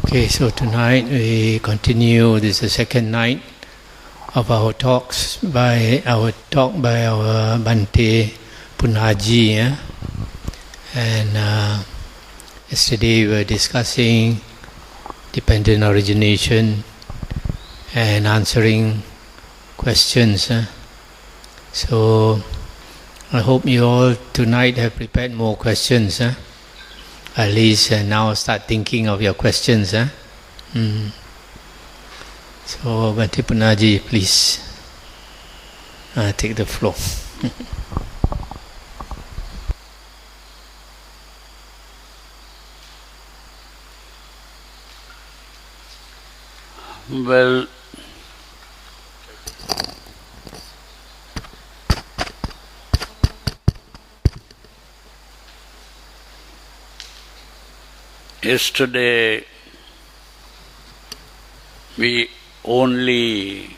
Okay, so tonight we continue. This is the second night of our talks by our Bhante Punnaji. And yesterday we were discussing dependent origination and answering questions. So I hope you all tonight have prepared more questions. At least now start thinking of your questions. So Bhante Punnaji, please take the floor. Well, yesterday we only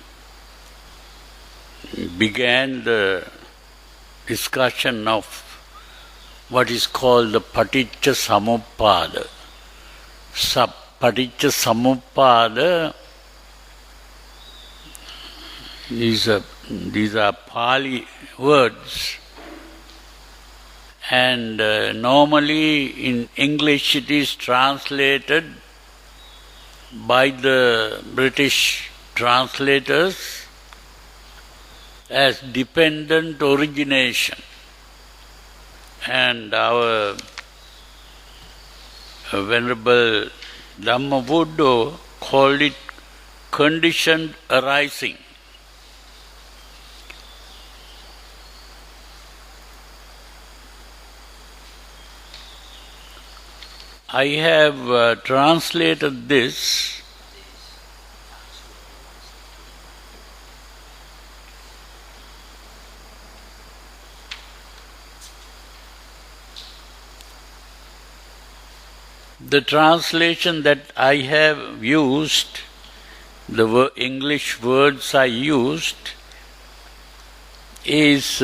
began the discussion of what is called the Paticca Samuppada. Paticca Samuppada, these are Pali words, and normally in English it is translated by the British translators as dependent origination, and our Venerable Dhammavuddho called it conditioned arising. I have translated this the translation that I have used, the English words I used, is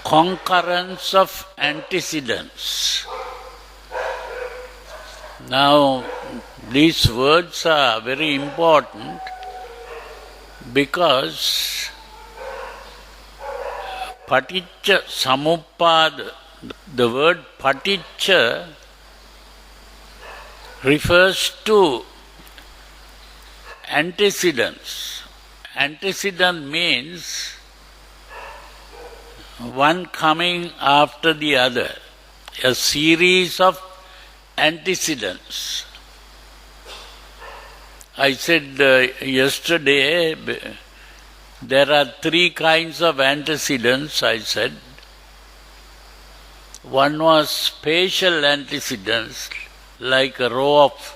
concurrence of antecedents. Now, these words are very important because Paticca Samuppada, the word Paticca refers to antecedents. Antecedent means one coming after the other, a series of antecedents. I said yesterday there are three kinds of antecedents, I said. One was spatial antecedents, like a row of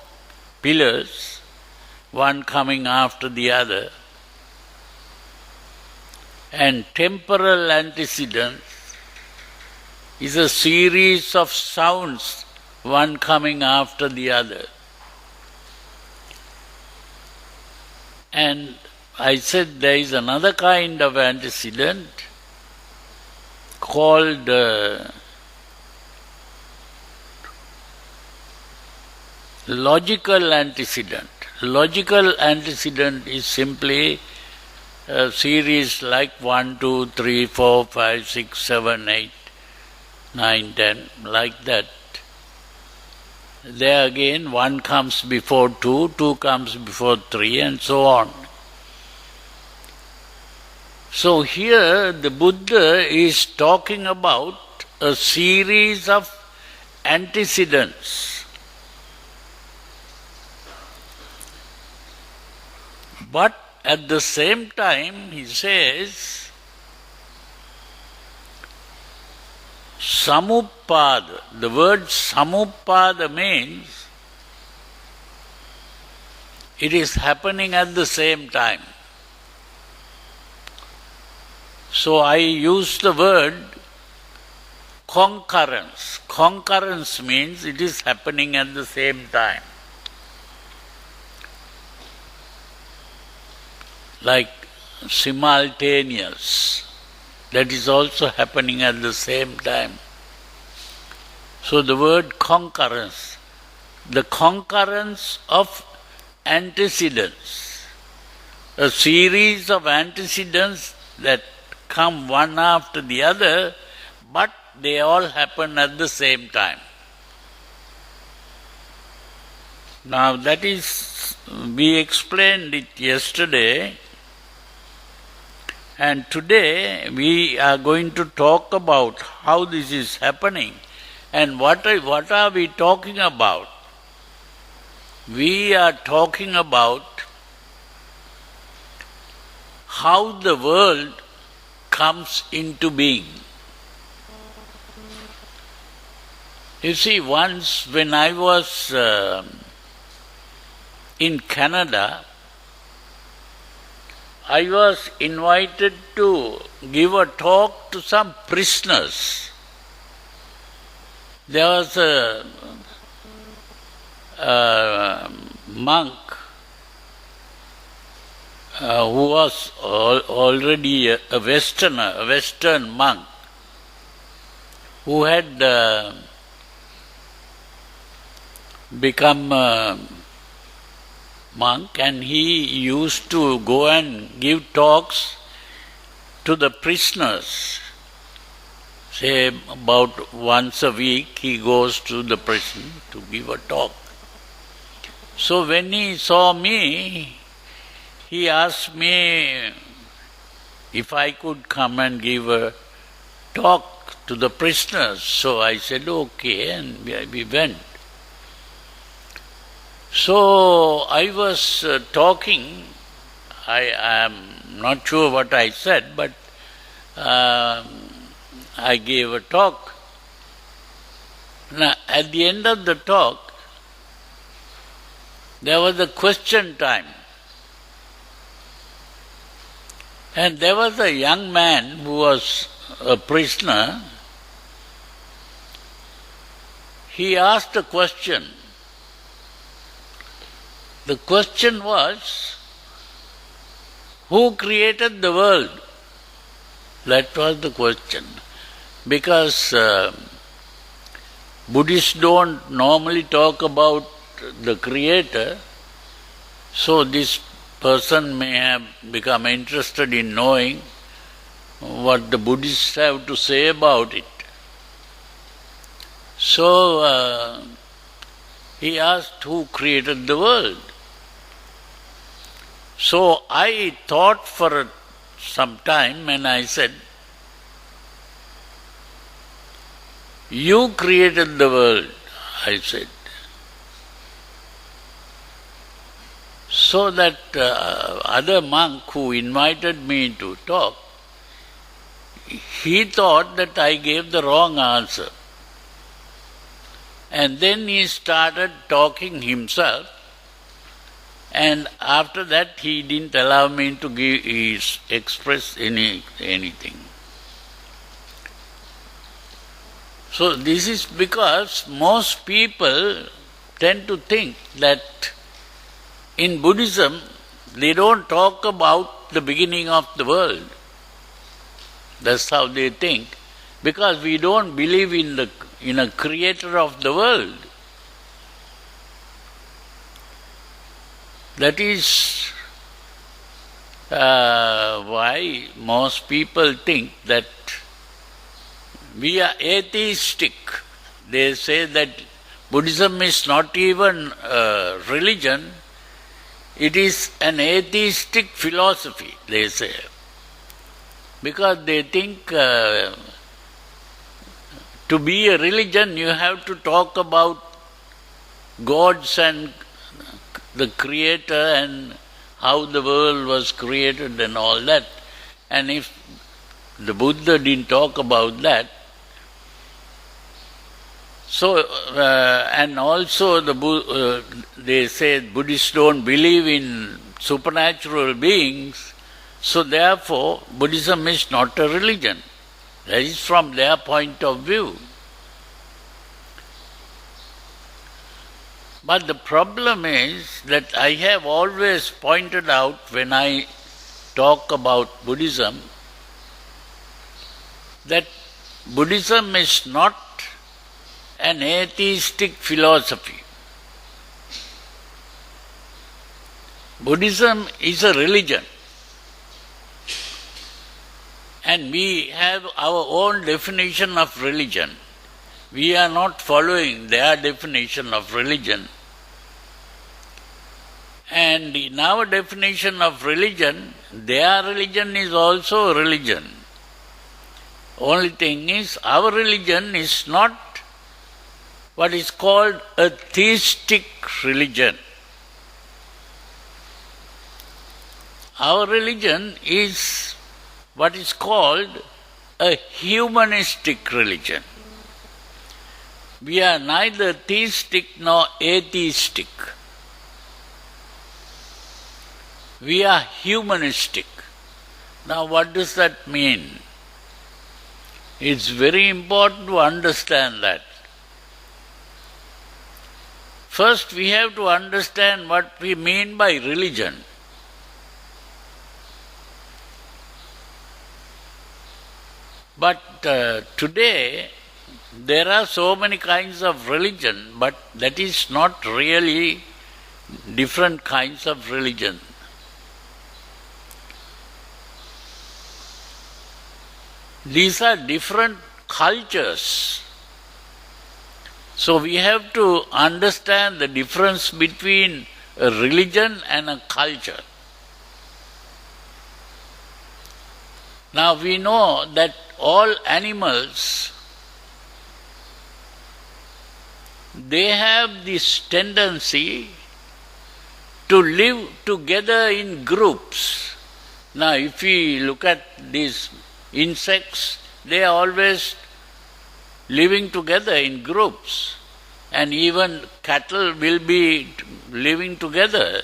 pillars, one coming after the other. And temporal antecedents is a series of sounds, one coming after the other. And I said there is another kind of antecedent called logical antecedent. Logical antecedent is simply a series like 1, 2, 3, 4, 5, 6, 7, 8, 9, 10, like that. There again, 1 comes before 2, 2 comes before 3, and so on. So here the Buddha is talking about a series of antecedents. But at the same time, he says, Samuppada. The word Samuppada means it is happening at the same time. So I use the word concurrence. Concurrence means it is happening at the same time. Like simultaneous, that is also happening at the same time. So the word concurrence, the concurrence of antecedents, a series of antecedents that come one after the other, but they all happen at the same time. Now that is, we explained it yesterday, and today we are going to talk about how this is happening and what are we talking about. We are talking about how the world comes into being. You see, once when I was in Canada, I was invited to give a talk to some prisoners. There was a monk who was already a Western monk, who had become a monk, and he used to go and give talks to the prisoners. Say about once a week he goes to the prison to give a talk. So when he saw me, he asked me if I could come and give a talk to the prisoners. So I said okay, and we went. So I was talking, I am not sure what I said, but I gave a talk. Now at the end of the talk, there was a question time. And there was a young man who was a prisoner. He asked a question. The question was, who created the world? That was the question. Because Buddhists don't normally talk about the Creator, so this person may have become interested in knowing what the Buddhists have to say about it. So he asked who created the world. So I thought for some time and I said, you created the world, I said. So that other monk who invited me to talk, he thought that I gave the wrong answer. And then he started talking himself, and after that he didn't allow me to express anything. So this is because most people tend to think that in Buddhism they don't talk about the beginning of the world. That's how they think, because we don't believe in a creator of the world. That is why most people think that we are atheistic. They say that Buddhism is not even a religion, it is an atheistic philosophy, they say. Because they think to be a religion you have to talk about gods and the Creator and how the world was created and all that. And if the Buddha didn't talk about that, so and also they say Buddhists don't believe in supernatural beings, so therefore Buddhism is not a religion. That is from their point of view. But the problem is that I have always pointed out when I talk about Buddhism that Buddhism is not an atheistic philosophy. Buddhism is a religion. And we have our own definition of religion. We are not following their definition of religion. And in our definition of religion, their religion is also a religion. Only thing is, our religion is not what is called a theistic religion. Our religion is what is called a humanistic religion. We are neither theistic nor atheistic. We are humanistic. Now what does that mean? It's very important to understand that. First we have to understand what we mean by religion. But today there are so many kinds of religion, but that is not really different kinds of religion. These are different cultures. So we have to understand the difference between a religion and a culture. Now we know that all animals, they have this tendency to live together in groups. Now if we look at these insects, they are always living together in groups. And even cattle will be living together.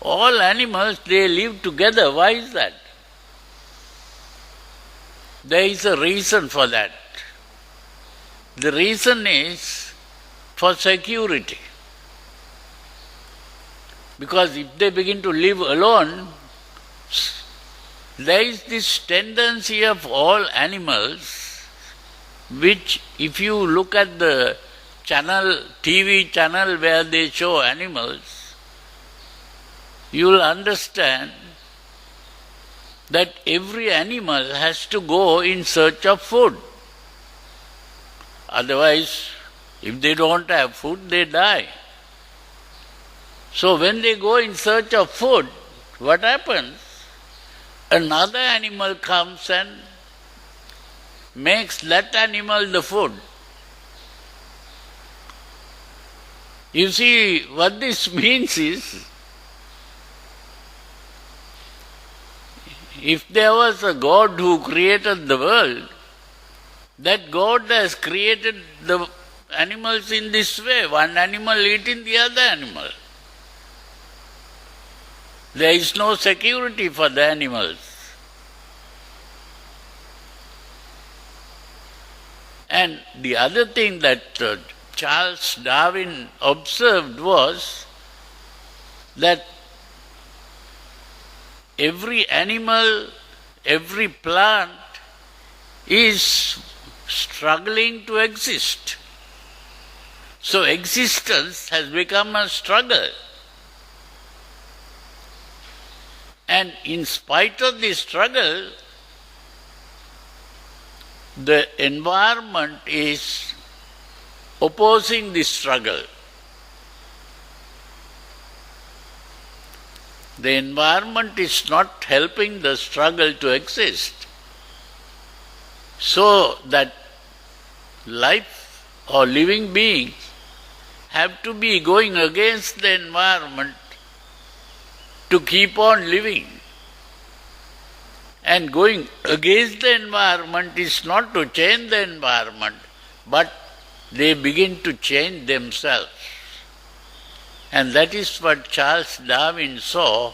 All animals, they live together. Why is that? There is a reason for that. The reason is for security. Because if they begin to live alone, there is this tendency of all animals, which if you look at the channel, TV channel where they show animals, you will understand that every animal has to go in search of food. Otherwise, if they don't have food, they die. So when they go in search of food, what happens? Another animal comes and makes that animal the food. You see, what this means is, if there was a God who created the world, that God has created the animals in this way, one animal eating the other animal. There is no security for the animals. And the other thing that Charles Darwin observed was that every animal, every plant is struggling to exist. So existence has become a struggle. And in spite of the struggle, the environment is opposing the struggle. The environment is not helping the struggle to exist. So that life or living beings have to be going against the environment to keep on living. And going against the environment is not to change the environment, but they begin to change themselves. And that is what Charles Darwin saw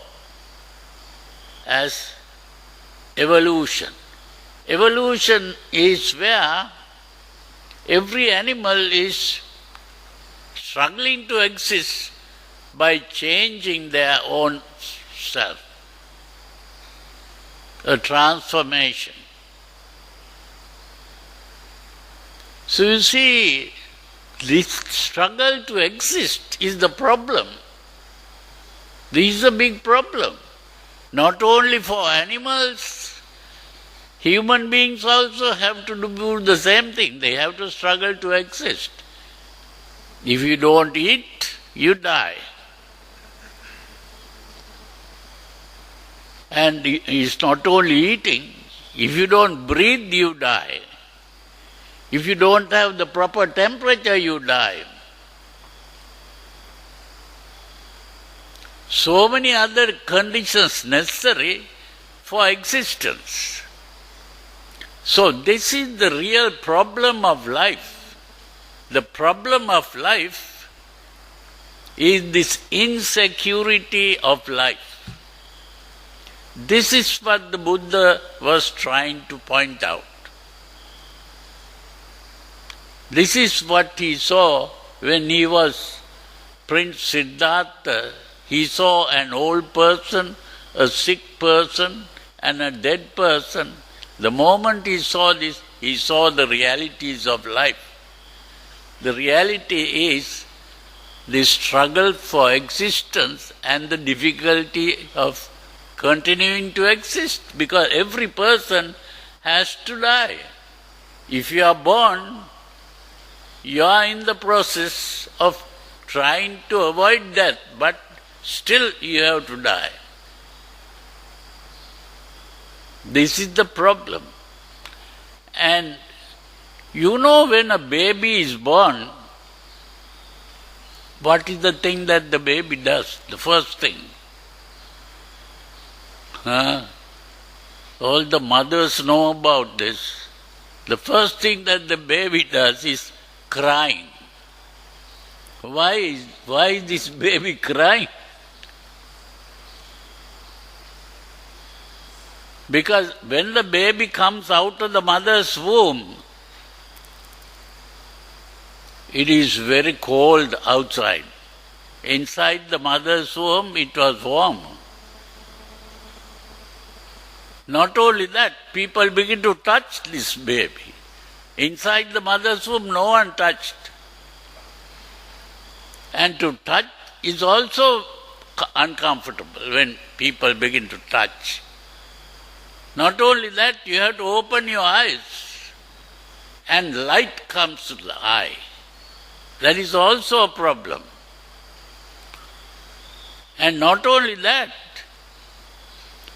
as evolution. Evolution is where every animal is struggling to exist by changing their own self. A transformation. So you see, this struggle to exist is the problem. This is a big problem. Not only for animals, human beings also have to do the same thing. They have to struggle to exist. If you don't eat, you die. And it's not only eating. If you don't breathe, you die. If you don't have the proper temperature, you die. So many other conditions necessary for existence. So this is the real problem of life. The problem of life is this insecurity of life. This is what the Buddha was trying to point out. This is what he saw when he was Prince Siddhartha. He saw an old person, a sick person, and a dead person. The moment he saw this, he saw the realities of life. The reality is the struggle for existence and the difficulty of continuing to exist, because every person has to die. If you are born, you are in the process of trying to avoid death, but still you have to die. This is the problem. And you know, when a baby is born, what is the thing that the baby does? The first thing. All the mothers know about this. The first thing that the baby does is crying. Why is this baby crying? Because when the baby comes out of the mother's womb, it is very cold outside. Inside the mother's womb, it was warm. Not only that, people begin to touch this baby. Inside the mother's womb, no one touched. And to touch is also uncomfortable when people begin to touch. Not only that, you have to open your eyes and light comes to the eye. That is also a problem. And not only that,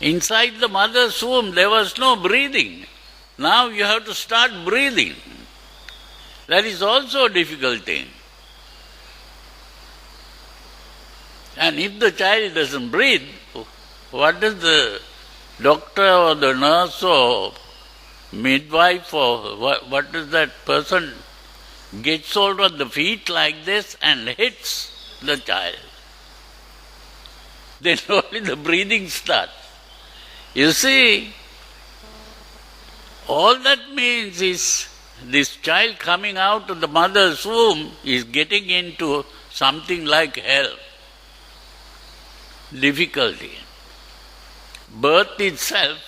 inside the mother's womb there was no breathing. Now you have to start breathing. That is also a difficult thing. And if the child doesn't breathe, what does the doctor or the nurse or midwife or what does that person gets hold of the feet like this and hits the child? Then only the breathing starts. You see, all that means is this child coming out of the mother's womb is getting into something like hell. Difficulty. Birth itself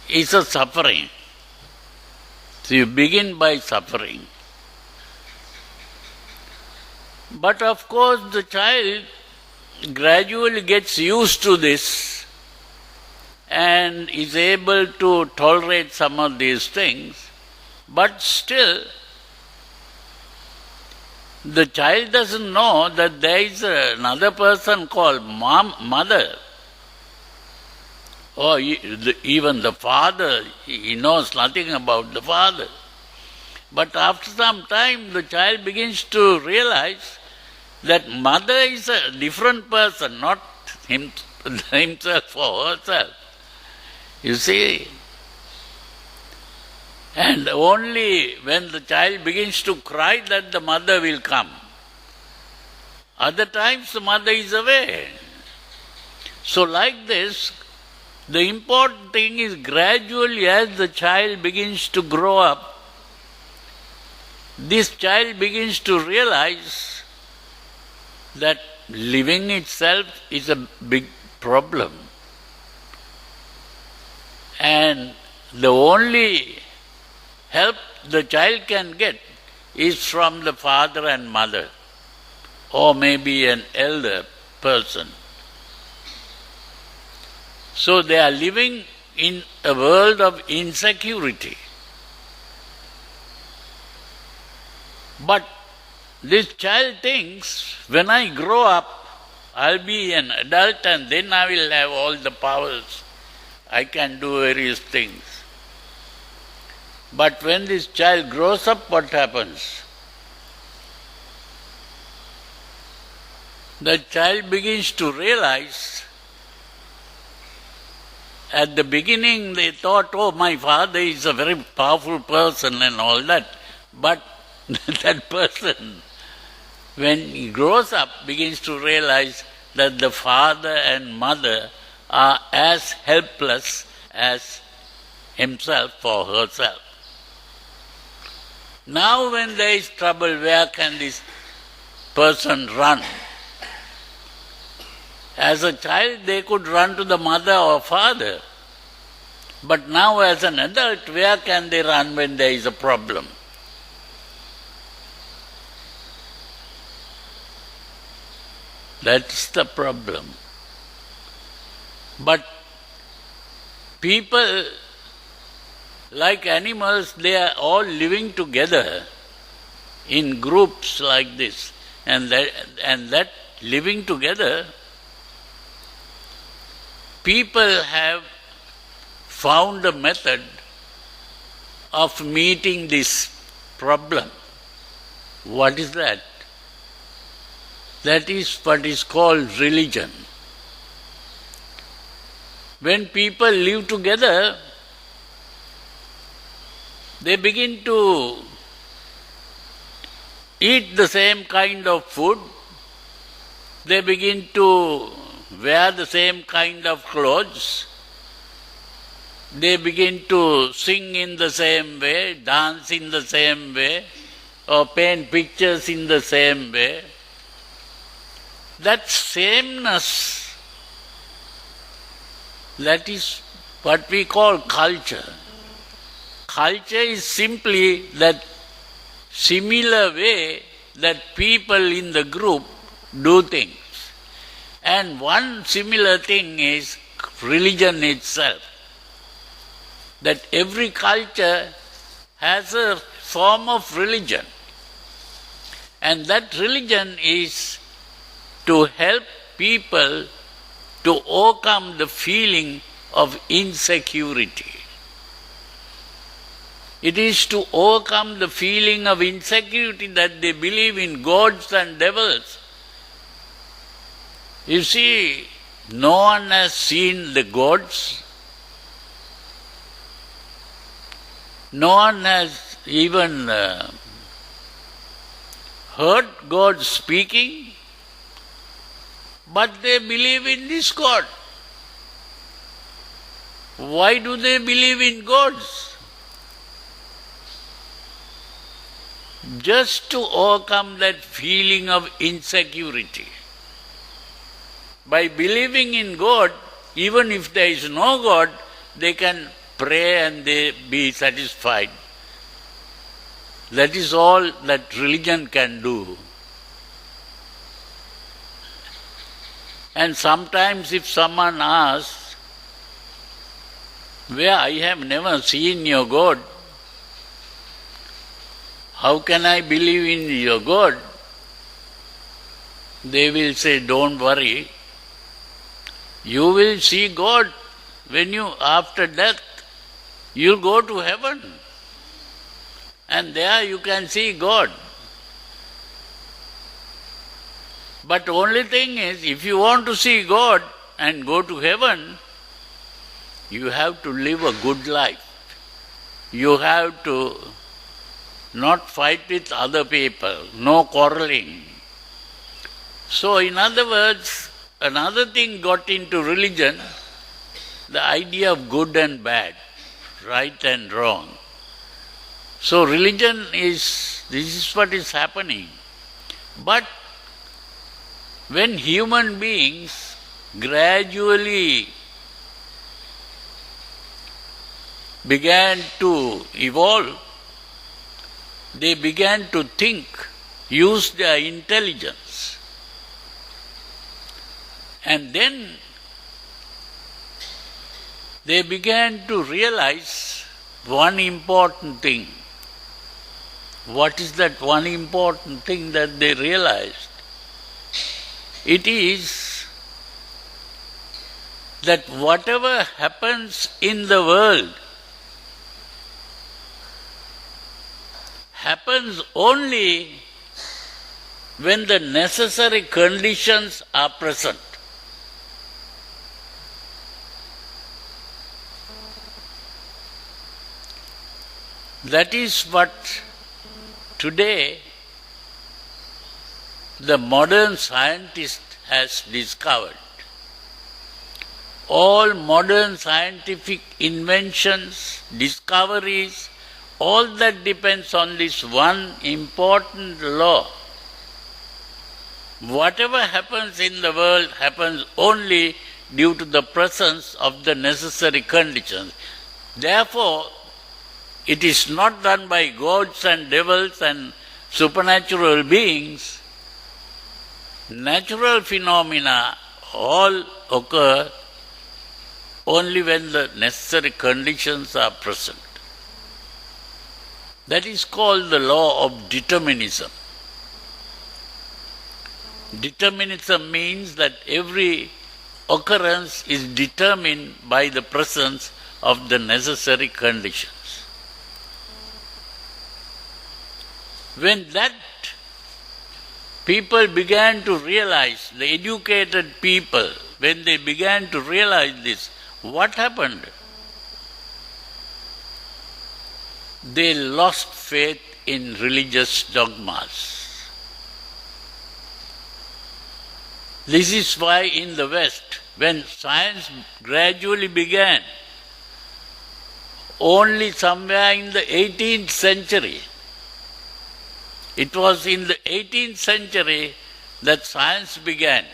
is a suffering. So you begin by suffering. But of course the child gradually gets used to this and is able to tolerate some of these things, but still the child doesn't know that there is another person called mother. Or even the father, he knows nothing about the father. But after some time, the child begins to realize that mother is a different person, not himself or herself. You see? And only when the child begins to cry that the mother will come. Other times the mother is away. So like this, the important thing is gradually as the child begins to grow up, this child begins to realize that living itself is a big problem. And the only help the child can get is from the father and mother, or maybe an elder person. So they are living in a world of insecurity. But this child thinks, when I grow up, I'll be an adult and then I will have all the powers. I can do various things. But when this child grows up, what happens? The child begins to realize, at the beginning they thought, oh, my father is a very powerful person and all that. But that person, when he grows up, begins to realize that the father and mother are as helpless as himself or herself. Now when there is trouble, where can this person run? As a child they could run to the mother or father, but now as an adult, where can they run when there is a problem? That's the problem. But people, like animals, they are all living together in groups like this. And that living together, people have found a method of meeting this problem. What is that? That is what is called religion. When people live together, they begin to eat the same kind of food, they begin to wear the same kind of clothes, they begin to sing in the same way, dance in the same way, or paint pictures in the same way. That sameness, that is what we call culture. Culture is simply that similar way that people in the group do things. And one similar thing is religion itself. That every culture has a form of religion. And that religion is to help people to overcome the feeling of insecurity. It is to overcome the feeling of insecurity that they believe in gods and devils. You see, no one has seen the gods. No one has even heard God speaking. But they believe in this God. Why do they believe in gods? Just to overcome that feeling of insecurity. By believing in God, even if there is no God, they can pray and they be satisfied. That is all that religion can do. And sometimes if someone asks, where I have never seen your God, how can I believe in your God? They will say, don't worry, you will see God when you, after death, you'll go to heaven. And there you can see God. But only thing is, if you want to see God and go to heaven, you have to live a good life. You have to not fight with other people, no quarreling. So in other words, another thing got into religion, the idea of good and bad, right and wrong. So religion is, this is what is happening. But when human beings gradually began to evolve, they began to think, use their intelligence. And then they began to realize one important thing. What is that one important thing that they realized? It is that whatever happens in the world happens only when the necessary conditions are present. That is what today the modern scientist has discovered. All modern scientific inventions, discoveries, all that depends on this one important law. Whatever happens in the world happens only due to the presence of the necessary conditions. Therefore, it is not done by gods and devils and supernatural beings. Natural phenomena all occur only when the necessary conditions are present. That is called the law of determinism. Determinism means that every occurrence is determined by the presence of the necessary conditions. When that people began to realize, the educated people, when they began to realize this, what happened? They lost faith in religious dogmas. This is why in the West, when science gradually began, only somewhere in the 18th century, it was in the 18th century that science began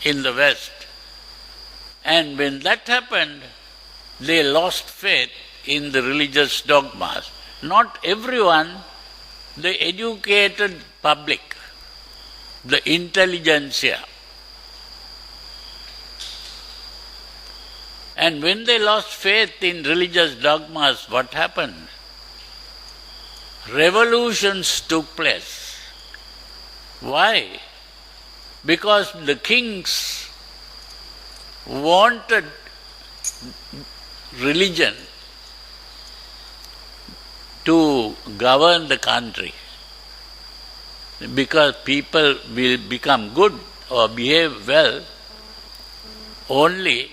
in the West. And when that happened, they lost faith in the religious dogmas. Not everyone, the educated public, the intelligentsia. And when they lost faith in religious dogmas, what happened? Revolutions took place. Why? Because the kings wanted religion to govern the country. Because people will become good or behave well only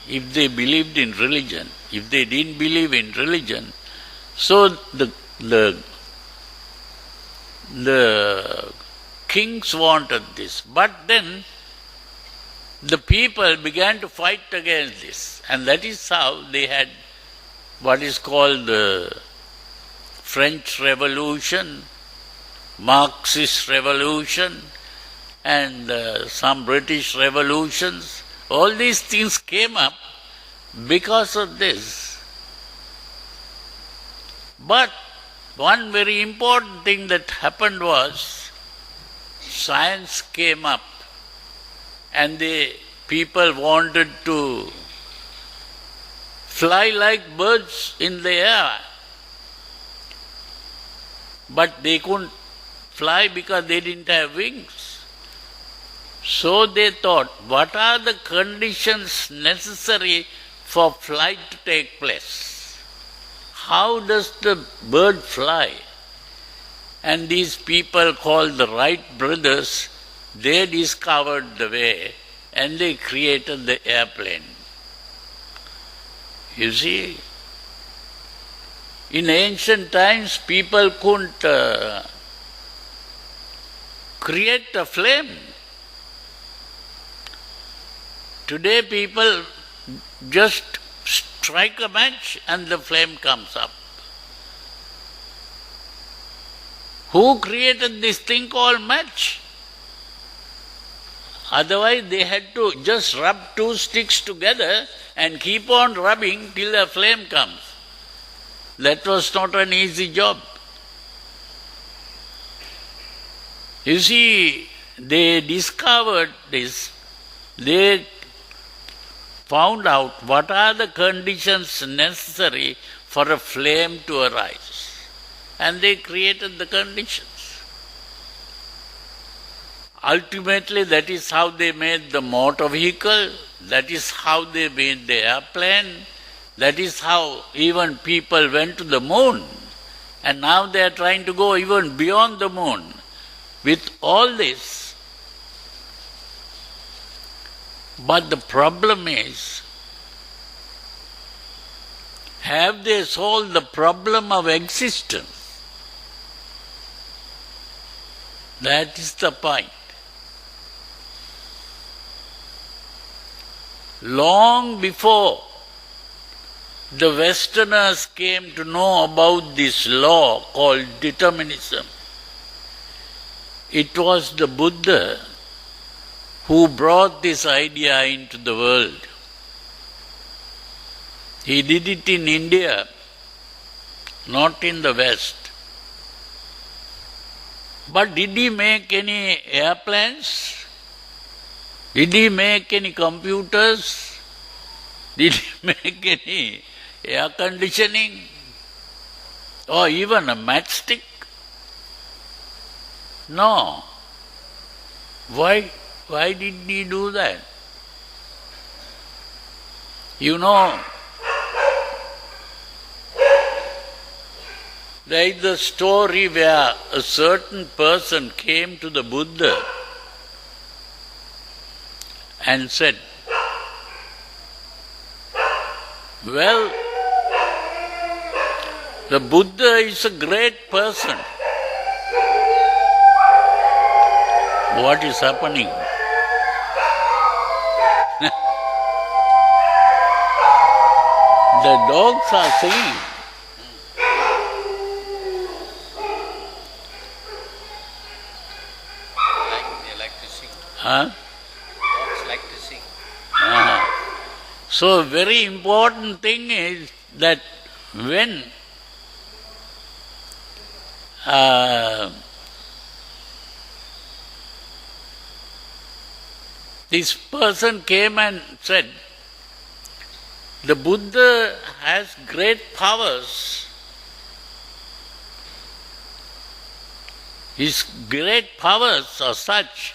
if they believed in religion. If they didn't believe in religion, so the kings wanted this. But then the people began to fight against this, and that is how they had what is called the French Revolution, Marxist Revolution, and some British revolutions. All these things came up because of this. But one very important thing that happened was science came up and the people wanted to fly like birds in the air. But they couldn't fly because they didn't have wings. So they thought, what are the conditions necessary for flight to take place? How does the bird fly? And these people called the Wright brothers, they discovered the way and they created the airplane. You see, in ancient times people couldn't create a flame. Today people just strike a match and the flame comes up. Who created this thing called match? Otherwise they had to just rub two sticks together and keep on rubbing till a flame comes. That was not an easy job. You see, they discovered this, they found out what are the conditions necessary for a flame to arise. And they created the conditions. Ultimately, that is how they made the motor vehicle, that is how they made the airplane, that is how even people went to the moon. And now they are trying to go even beyond the moon. With all this, but the problem is, have they solved the problem of existence? That is the point. Long before the Westerners came to know about this law called determinism, it was the Buddha who brought this idea into the world. He did it in India, not in the West. But did he make any airplanes? Did he make any computers? Did he make any air conditioning? Or even a matchstick? No. Why did he do that? You know, there is a story where a certain person came to the Buddha and said, well, the Buddha is a great person. What is happening? The dogs are singing. They like to sing. Huh? Dogs like to sing. So, very important thing is that when this person came and said, the Buddha has great powers. His great powers are such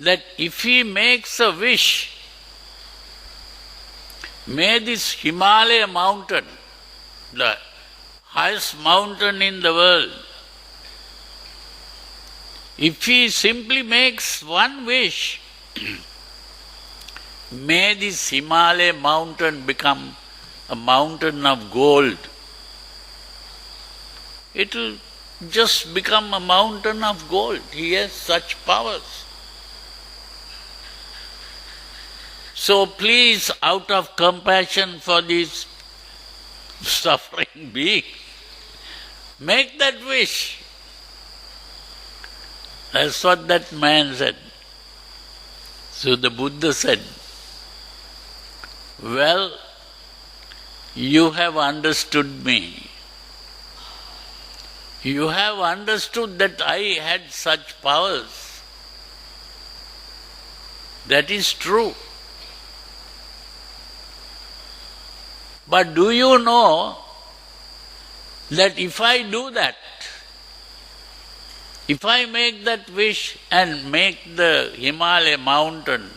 that if he makes a wish, may this Himalaya mountain, the highest mountain in the world, if he simply makes one wish, may this Himalaya mountain become a mountain of gold. It will just become a mountain of gold. He has such powers. So please, out of compassion for these suffering beings, make that wish. That's what that man said. So the Buddha said, well, you have understood me. You have understood that I had such powers. That is true. But do you know that if I do that, if I make that wish and make the Himalaya mountain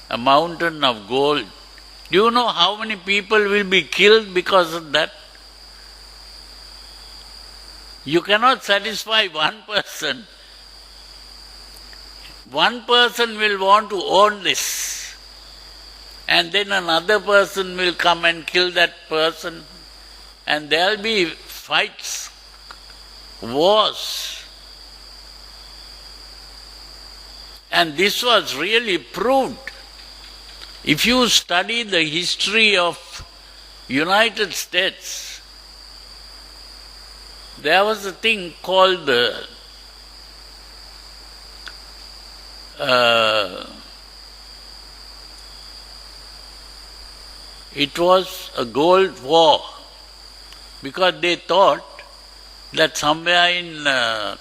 a mountain of gold, do you know how many people will be killed because of that? You cannot satisfy one person. One person will want to own this, and then another person will come and kill that person, and there will be fights, wars. And this was really proved. If you study the history of United States, there was a thing called the it was a gold war, because they thought that somewhere in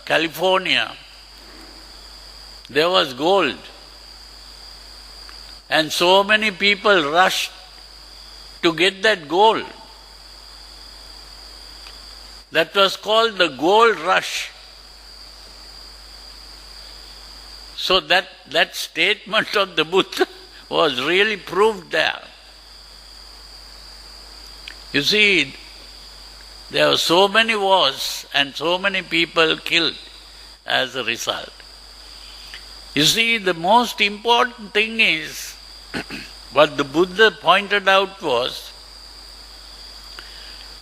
California there was gold. And so many people rushed to get that gold. That was called the gold rush. So that statement of the Buddha was really proved there. You see, there were so many wars and so many people killed as a result. You see, the most important thing is, what the Buddha pointed out was,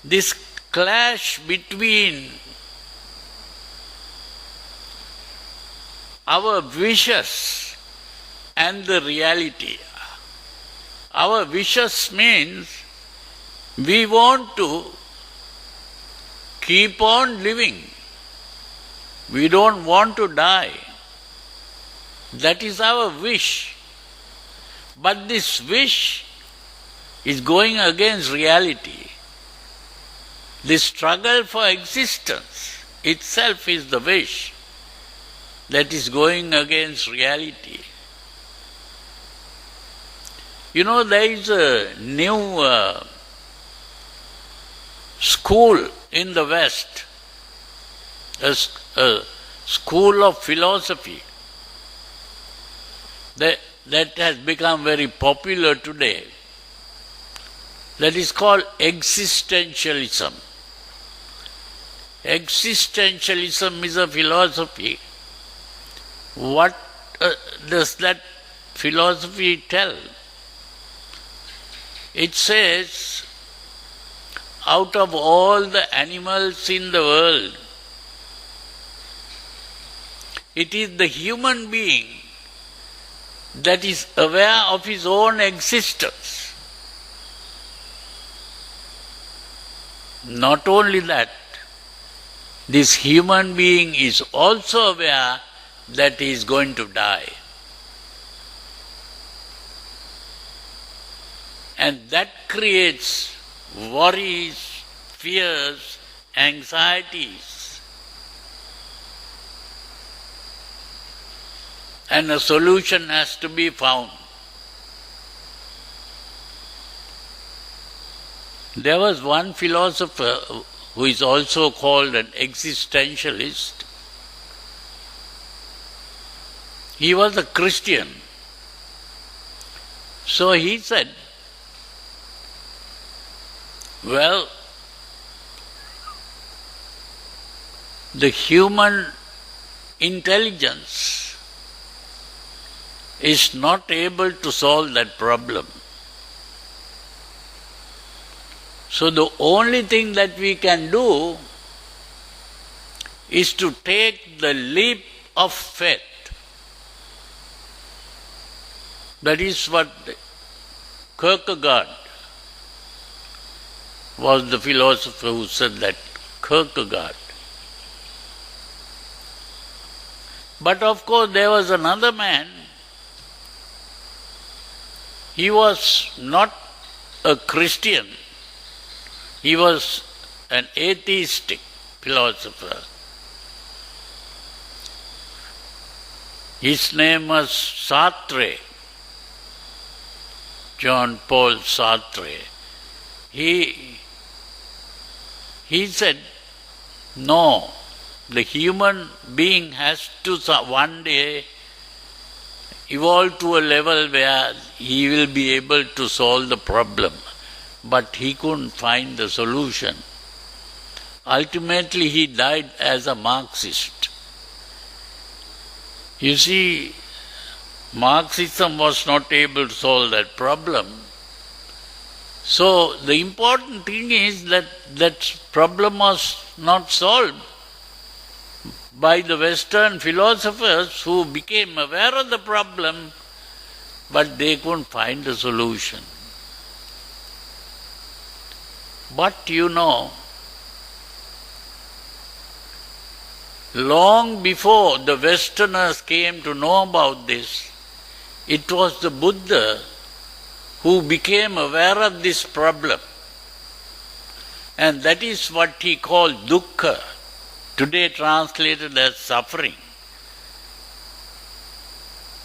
this clash between our wishes and the reality. Our wishes means we want to keep on living. We don't want to die. That is our wish. But this wish is going against reality. The struggle for existence itself is the wish that is going against reality. You know, there is a new school in the West, a school of philosophy that has become very popular today, that is called existentialism. Existentialism is a philosophy. What does that philosophy tell? It says, out of all the animals in the world, it is the human being that is aware of his own existence. Not only that, this human being is also aware that he is going to die. And that creates worries, fears, anxieties. And a solution has to be found. There was one philosopher who is also called an existentialist. He was a Christian. So he said, well, the human intelligence is not able to solve that problem. So the only thing that we can do is to take the leap of faith. That is what Kierkegaard was the philosopher who said that, Kierkegaard. But of course there was another man. He was not a Christian. He was an atheistic philosopher. His name was Sartre, John Paul Sartre. He said, no, the human being has to one day evolve to a level where he will be able to solve the problem. But he couldn't find the solution. Ultimately, he died as a Marxist. You see, Marxism was not able to solve that problem. So, the important thing is that that problem was not solved by the Western philosophers who became aware of the problem, but they couldn't find a solution. But you know, long before the Westerners came to know about this, it was the Buddha who became aware of this problem. And that is what he called dukkha, today translated as suffering.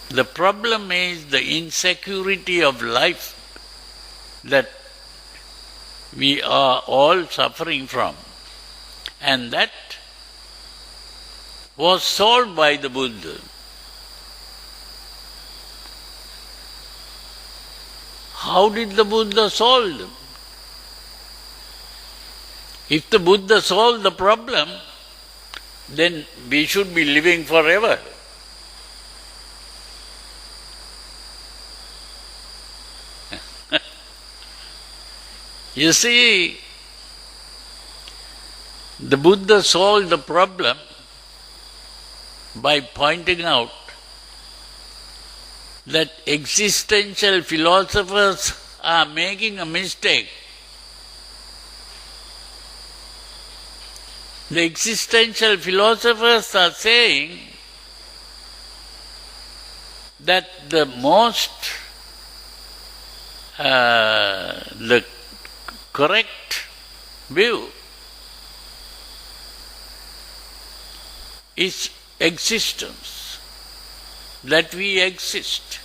The problem is the insecurity of life that we are all suffering from. And that was solved by the Buddha. How did the Buddha solve them? If the Buddha solved the problem, then we should be living forever. You see, the Buddha solved the problem by pointing out that existential philosophers are making a mistake. The existential philosophers are saying that the correct view is existence, that we exist.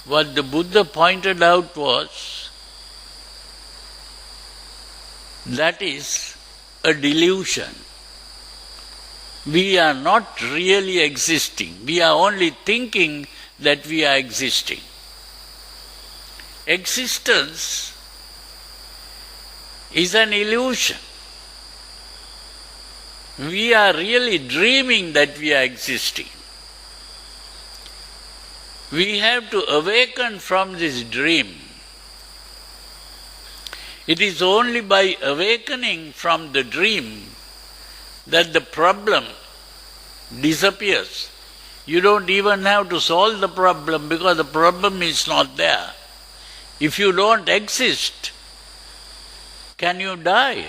What the Buddha pointed out was, that is a delusion. We are not really existing. We are only thinking that we are existing. Existence is an illusion. We are really dreaming that we are existing. We have to awaken from this dream. It is only by awakening from the dream that the problem disappears. You don't even have to solve the problem because the problem is not there. If you don't exist, can you die?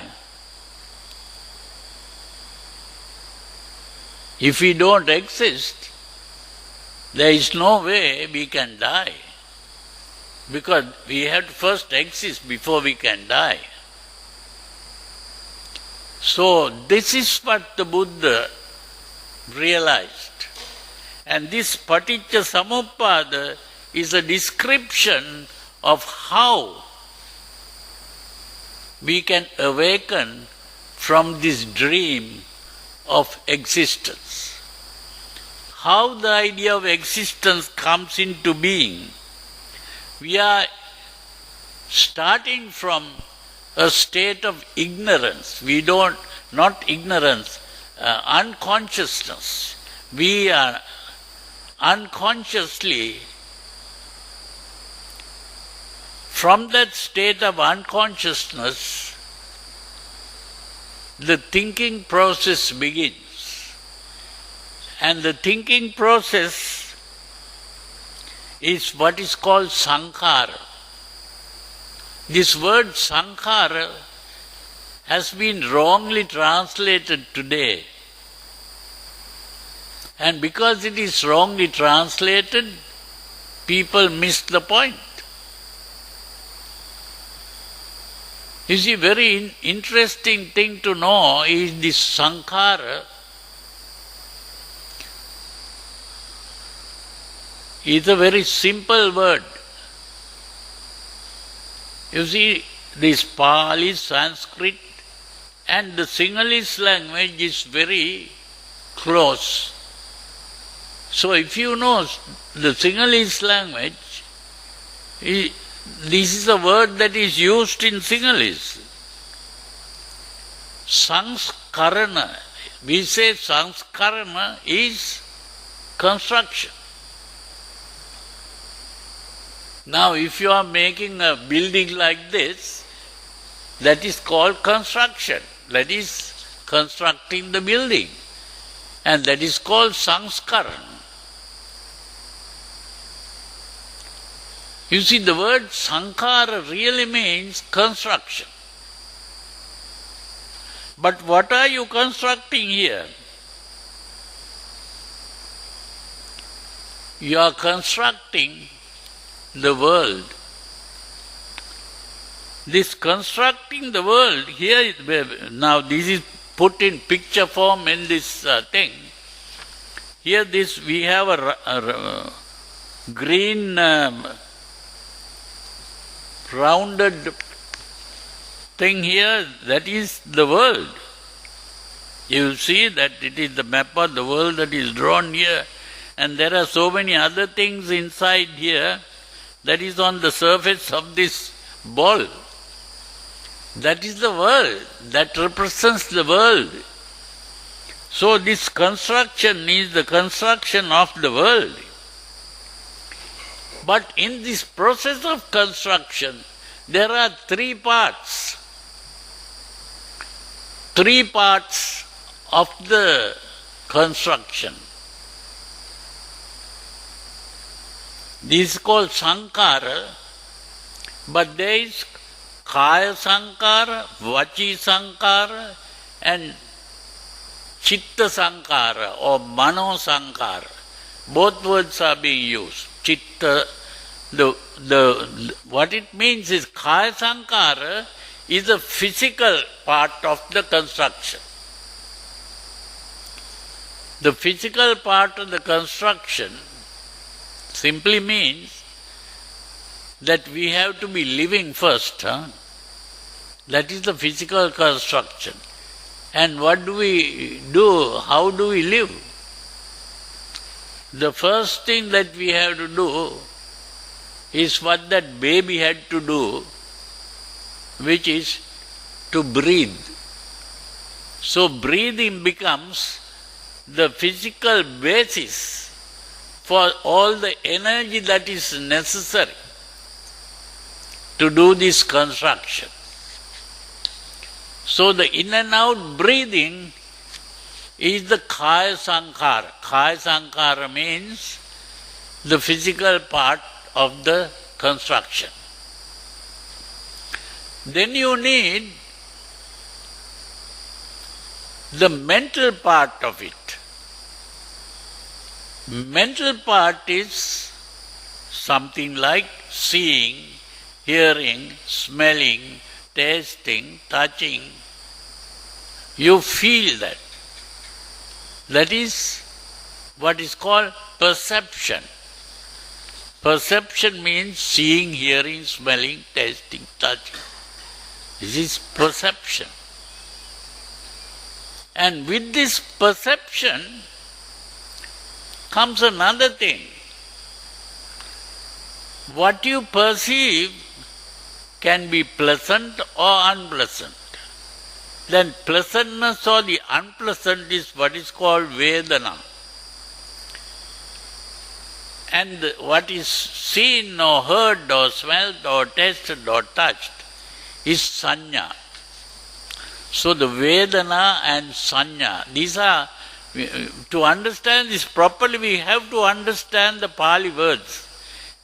If we don't exist, there is no way we can die. Because we have to first exist before we can die. So this is what the Buddha realized. And this paticca samuppada is a description of how we can awaken from this dream of existence. How the idea of existence comes into being. We are starting from a state of ignorance. Not ignorance, unconsciousness. We are unconsciously, from that state of unconsciousness, the thinking process begins. And the thinking process is what is called sankhārā. This word sankhārā has been wrongly translated today. And because it is wrongly translated, people miss the point. You see, very interesting thing to know is this sankhārā is a very simple word. You see, this Pali, Sanskrit and the Sinhalese language is very close. So if you know the Sinhalese language, this is a word that is used in Sinhalese. Sanskarana. We say sanskarana is construction. Now if you are making a building like this, that is called construction. That is constructing the building. And that is called sanskarana. You see, the word sankhārā really means construction. But what are you constructing here? You are constructing the world. This constructing the world, here, now this is put in picture form in this thing. Here we have a green rounded thing here, that is the world. You see that it is the map of the world that is drawn here, and there are so many other things inside here that is on the surface of this ball. That is the world, that represents the world. So this construction is the construction of the world. But in this process of construction, there are three parts. Three parts of the construction. This is called sankhārā, but there is kāya sankhārā, vaci sankhārā, and chitta sankhārā or mano sankhārā. Both words are being used. Chitta, what it means is kāya sankhārā is the physical part of the construction. The physical part of the construction simply means that we have to be living first. That is the physical construction. And what do we do? How do we live? The first thing that we have to do is what that baby had to do, which is to breathe. So breathing becomes the physical basis for all the energy that is necessary to do this construction. So the in and out breathing is the kāya sankhārā. Kāya sankhārā means the physical part of the construction. Then you need the mental part of it. Mental part is something like seeing, hearing, smelling, tasting, touching. You feel that. That is what is called perception. Perception means seeing, hearing, smelling, tasting, touching. This is perception. And with this perception comes another thing. What you perceive can be pleasant or unpleasant. Then pleasantness or the unpleasant is what is called vedana. And what is seen or heard or smelled or tasted or touched is sanya. So the vedana and sanya, these are, to understand this properly, we have to understand the Pali words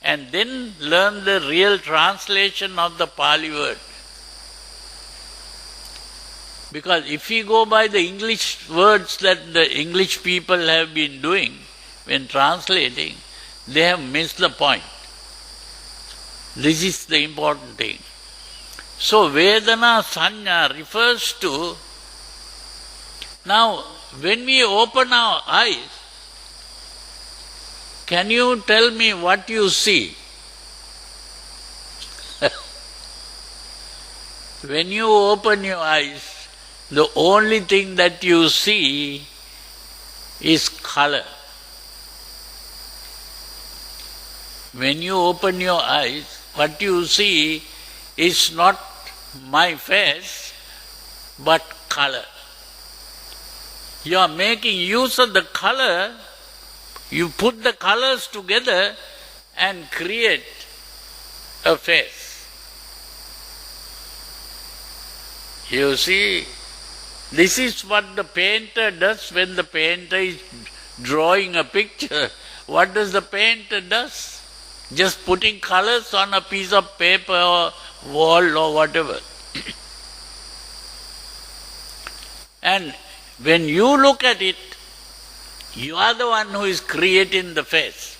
and then learn the real translation of the Pali word. Because if we go by the English words that the English people have been doing when translating, they have missed the point. This is the important thing. So Vedana Sanya refers to, now when we open our eyes, can you tell me what you see? When you open your eyes, the only thing that you see is color. When you open your eyes, what you see is not my face, but color. You are making use of the color, you put the colors together and create a face. You see, this is what the painter does when the painter is drawing a picture. What does the painter do? Just putting colors on a piece of paper or wall or whatever. And when you look at it, you are the one who is creating the face.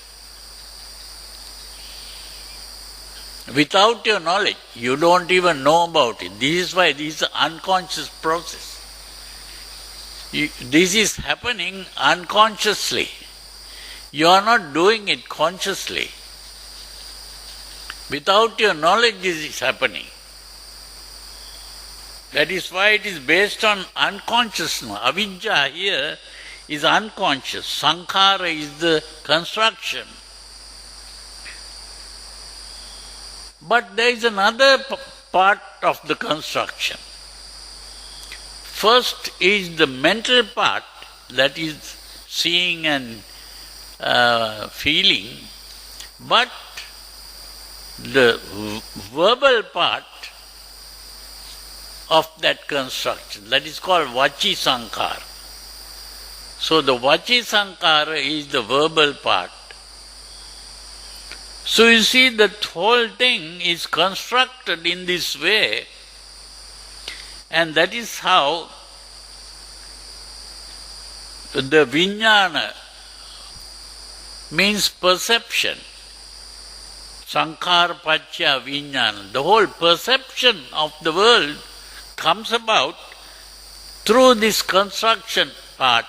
Without your knowledge, you don't even know about it. This is why this is an unconscious process. This is happening unconsciously. You are not doing it consciously. Without your knowledge this is happening. That is why it is based on unconsciousness. Avidya here is unconscious. Sankhārā is the construction. But there is another part of the construction. First is the mental part, that is seeing and feeling, but the verbal part of that construction, that is called vaci sankhārā. So the vaci sankhārā is the verbal part. So you see, that whole thing is constructed in this way, and that is how the vijnāna means perception. Sankhāra paccaya vijnāna. The whole perception of the world comes about through this construction part.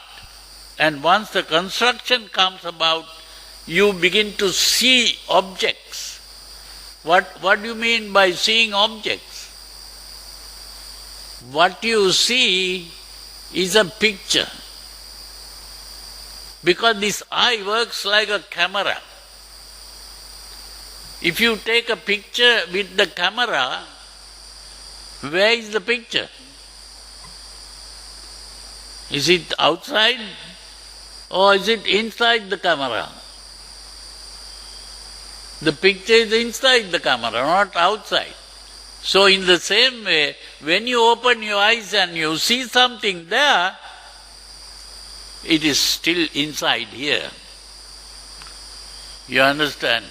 And once the construction comes about, you begin to see objects. What do you mean by seeing objects? What you see is a picture. Because this eye works like a camera. If you take a picture with the camera, where is the picture? Is it outside or is it inside the camera? The picture is inside the camera, not outside. So in the same way, when you open your eyes and you see something there, it is still inside here. You understand?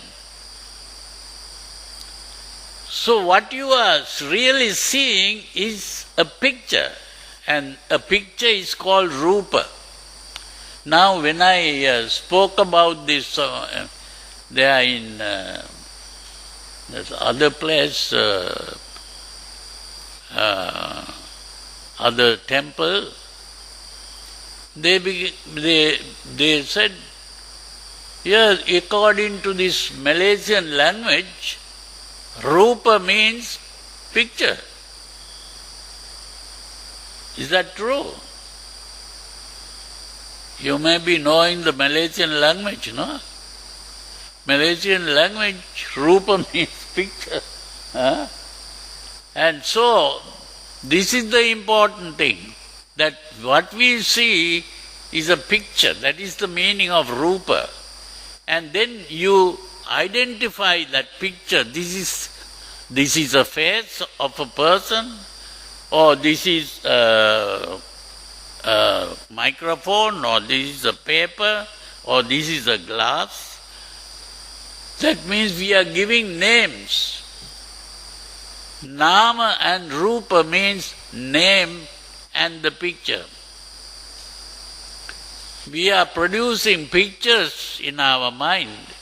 So what you are really seeing is a picture, and a picture is called rūpa. Now when I spoke about this, there in this other place, other temple, they said, yes, according to this Malaysian language, rūpa means picture. Is that true? You may be knowing the Malaysian language, no? Malaysian language, rūpa means picture. Huh? And so, this is the important thing, that what we see is a picture. That is the meaning of rūpa. And then you identify that picture. This is a face of a person, or this is a microphone, or this is a paper, or this is a glass. That means we are giving names. Nama and rūpa means name and the picture. We are producing pictures in our mind.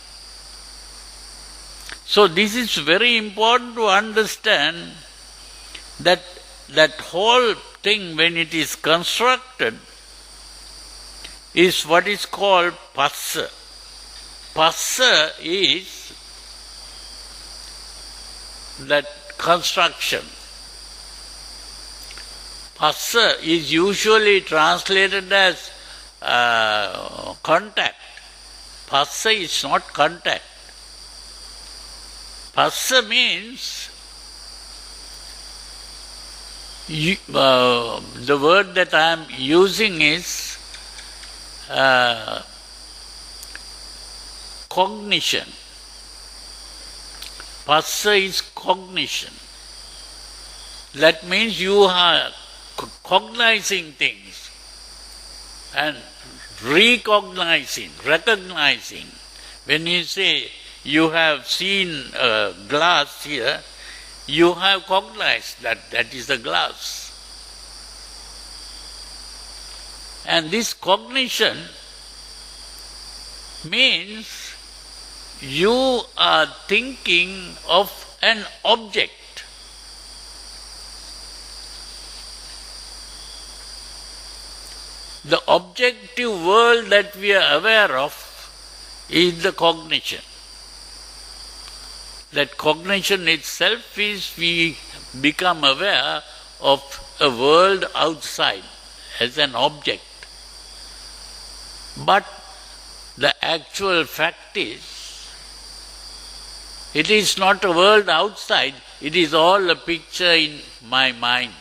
So this is very important to understand, that whole thing, when it is constructed, is what is called phassa. Phassa is that construction. Phassa is usually translated as contact. Phassa is not contact. Phassa means, the word that I am using is cognition. Phassa is cognition. That means you are cognizing things and recognizing, recognizing. When you say you have seen a glass here, you have cognized that is the glass. And this cognition means you are thinking of an object. The objective world that we are aware of is the cognition. That cognition itself is we become aware of a world outside as an object. But the actual fact is, it is not a world outside, it is all a picture in my mind.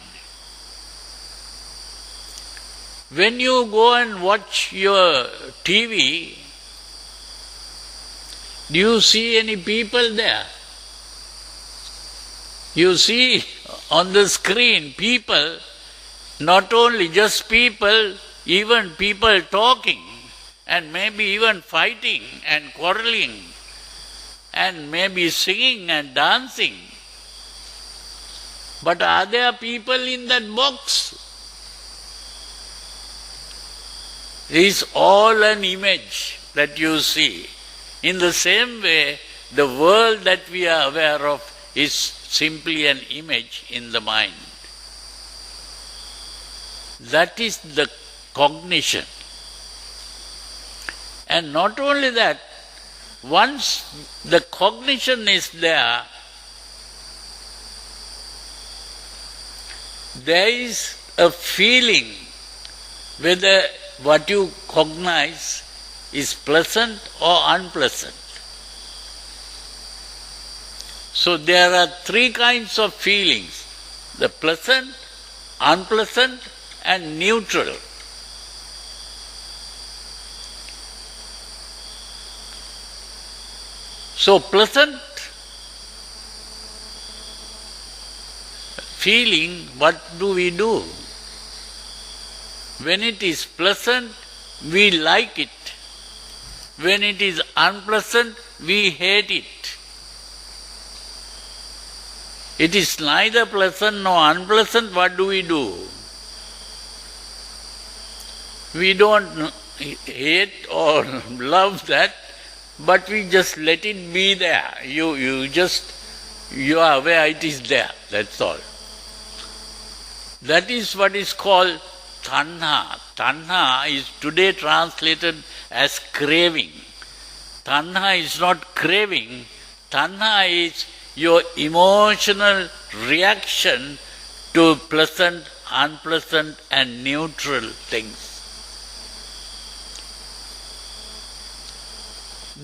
When you go and watch your TV, do you see any people there? You see on the screen people, not only just people, even people talking and maybe even fighting and quarreling and maybe singing and dancing. But are there people in that box? It is all an image that you see. In the same way, the world that we are aware of is simply an image in the mind. That is the cognition. And not only that, once the cognition is there, there is a feeling whether what you cognize is pleasant or unpleasant. So there are three kinds of feelings: the pleasant, unpleasant and neutral. So pleasant feeling, what do? When it is pleasant, we like it. When it is unpleasant, we hate it. It is neither pleasant nor unpleasant, what do? We don't hate or love that, but we just let it be there. You are aware it is there, that's all. That is what is called tanha. Tanha is today translated as craving. Tanha is not craving. Tanha is your emotional reaction to pleasant, unpleasant and neutral things.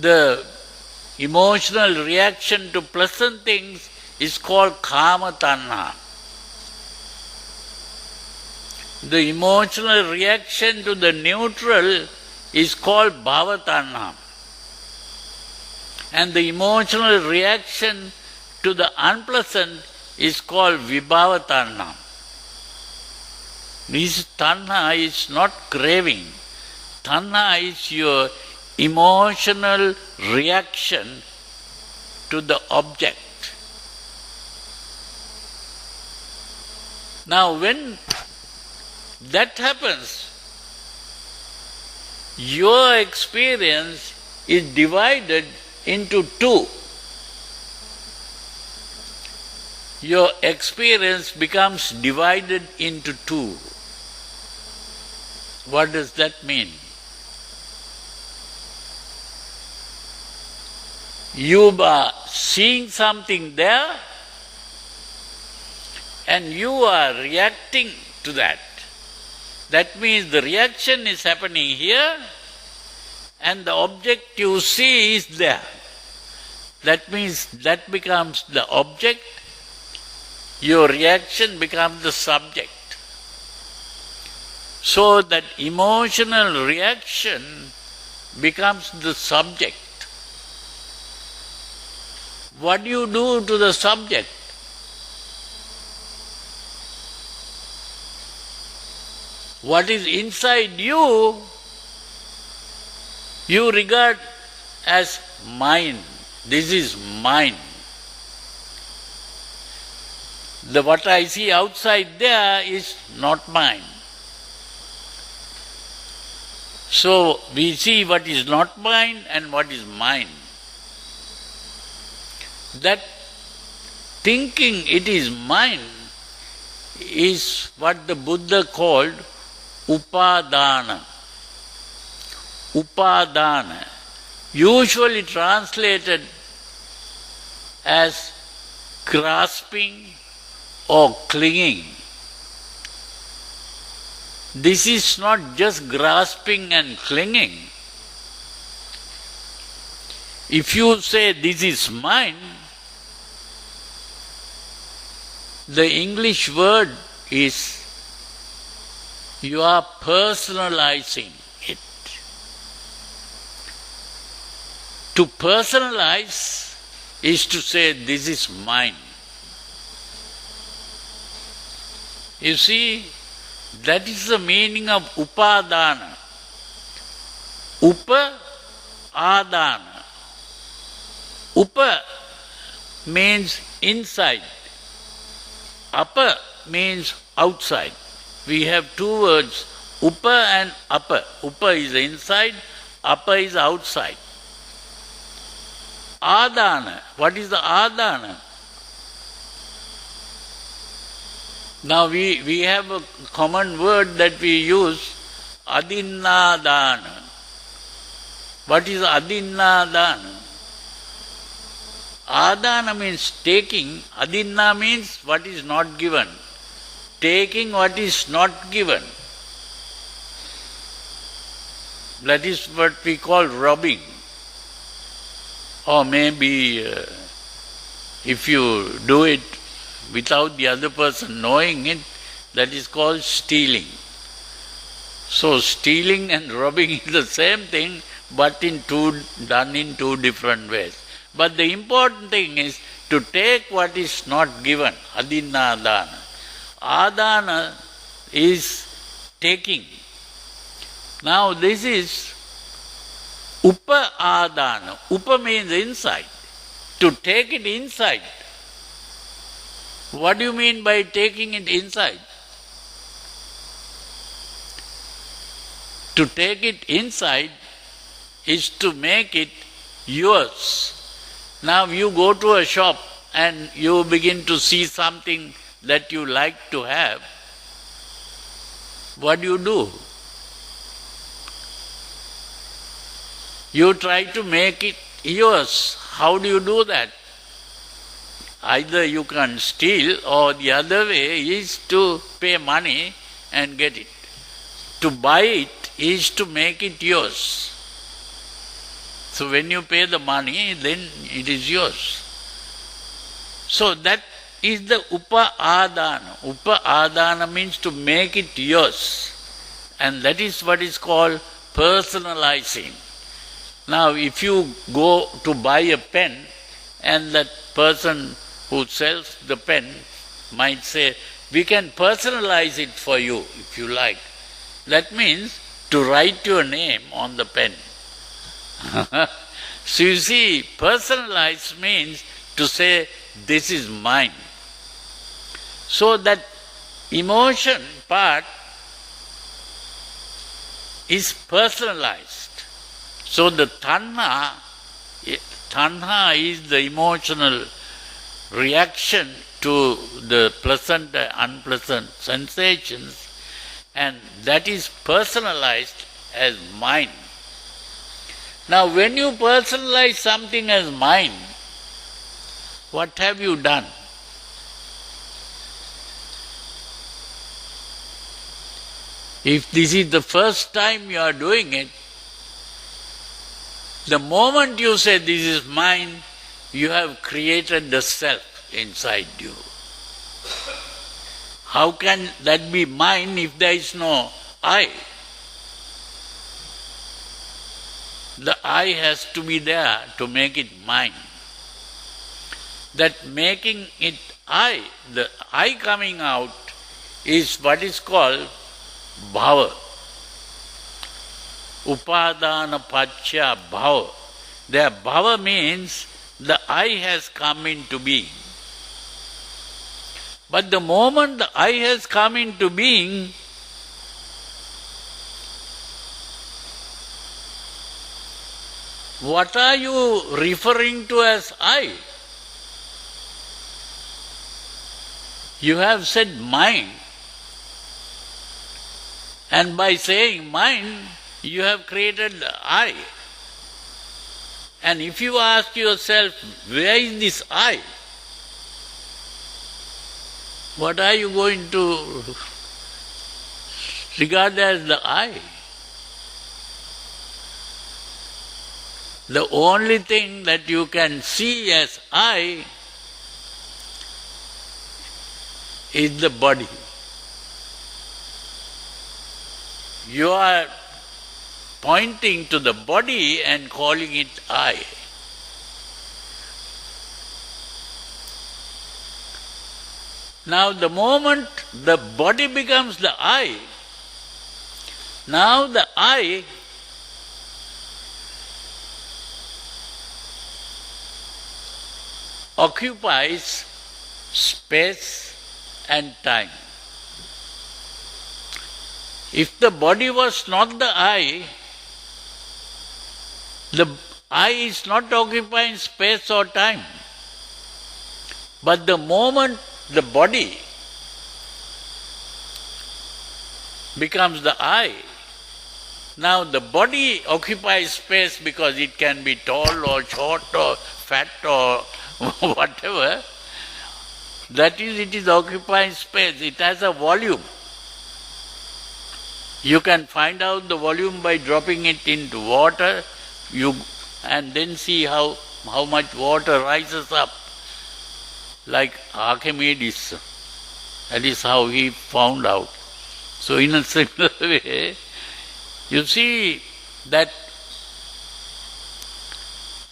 The emotional reaction to pleasant things is called kama tanha. The emotional reaction to the neutral is called bhava tanha. And the emotional reaction to the unpleasant is called vibhava tanha. This tanha is not craving. Tanha is your emotional reaction to the object. Now when that happens, your experience is divided into two. Your experience becomes divided into two. What does that mean? You are seeing something there and you are reacting to that. That means the reaction is happening here and the object you see is there. That means that becomes the object, your reaction becomes the subject. So that emotional reaction becomes the subject. What do you do to the subject? What is inside you, you regard as mine. This is mine. What I see outside there is not mine. So we see what is not mine and what is mine. That thinking it is mine is what the Buddha called Uppādana. Uppādana. usually translated as grasping or clinging. This is not just grasping and clinging. If you say this is mine, the English word is you are personalizing it. To personalize is to say this is mine. You see, that is the meaning of Uppādana. Uppādana. Uppa means inside. Upper means outside. We have two words, upper and upper. Upper is inside, upper is outside. Ādana. What is the ādana? Now we have a common word that we use, adinnādana. What is adinnādana? Ādana means taking, adinna means what is not given. Taking what is not given. That is what we call robbing. Or maybe if you do it without the other person knowing it, that is called stealing. So stealing and robbing is the same thing, but done in two different ways. But the important thing is to take what is not given, adinnādana. Ādana is taking. Now this is Uppādana. Uppa means inside. To take it inside. What do you mean by taking it inside? To take it inside is to make it yours. Now you go to a shop and you begin to see something that you like to have. What do? You try to make it yours. How do you do that? Either you can steal, or the other way is to pay money and get it. To buy it is to make it yours. So when you pay the money, then it is yours. So that is the Uppādana. Uppādana means to make it yours. And that is what is called personalizing. Now if you go to buy a pen and that person who sells the pen might say, we can personalize it for you if you like. That means to write your name on the pen. So you see, personalize means to say, this is mine. So that emotion part is personalized. So the tanha is the emotional reaction to the pleasant and unpleasant sensations, and that is personalized as mine. Now when you personalize something as mine, what have you done? If this is the first time you are doing it, the moment you say this is mine, you have created the self inside you. How can that be mine if there is no I? The I has to be there to make it mine. That making it I, the I coming out, is what is called bhava. Uppādana pacca bhava. There bhava means the I has come into being. But the moment the I has come into being, what are you referring to as I? You have said mine. And by saying mine, you have created the I. And if you ask yourself, where is this I? What are you going to regard as the I? The only thing that you can see as I is the body. You are pointing to the body and calling it I. Now the moment the body becomes the I, now the I occupies space and time. If the body was not the I is not occupying space or time. But the moment the body becomes the I, now the body occupies space because it can be tall or short or fat or whatever. That is, it is occupying space. It has a volume. You can find out the volume by dropping it into water, and then see how much water rises up. Like Archimedes, that is how he found out. So in a similar way, you see that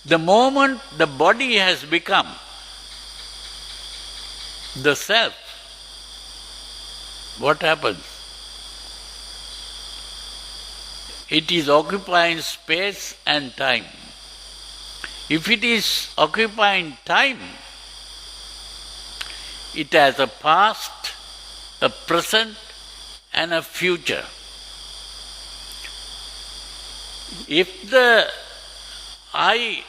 the moment the body has become the self, what happens? It is occupying space and time. If it is occupying time, it has a past, a present, and a future. If the I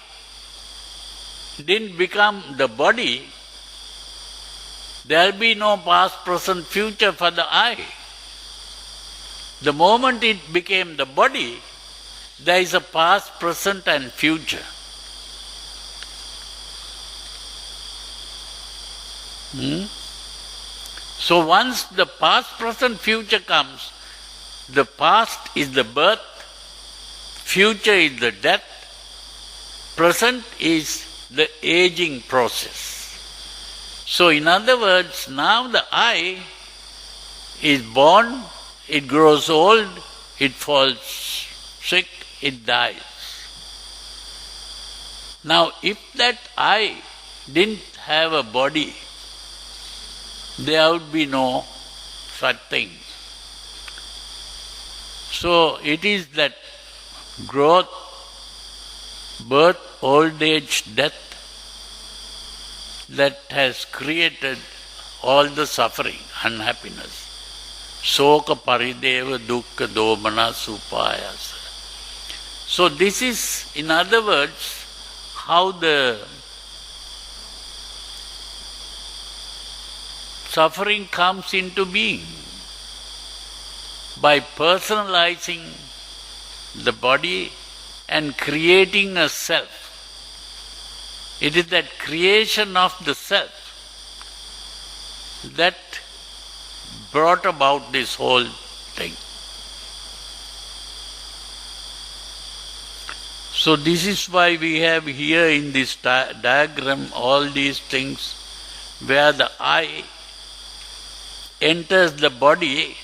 didn't become the body, there will be no past, present, future for the I. The moment it became the body, there is a past, present, and future. So once the past, present, future comes, the past is the birth, future is the death, present is the aging process. So in other words, now the I is born, it grows old, it falls sick, it dies. Now if that I didn't have a body, there would be no such thing. So it is that growth, birth, old age, death that has created all the suffering, unhappiness. Soka parideva dukkha domana supayasa. So this is, in other words, how the suffering comes into being. By personalizing the body and creating a self. It is that creation of the self that brought about this whole thing. So this is why we have here in this diagram all these things where the I enters the body,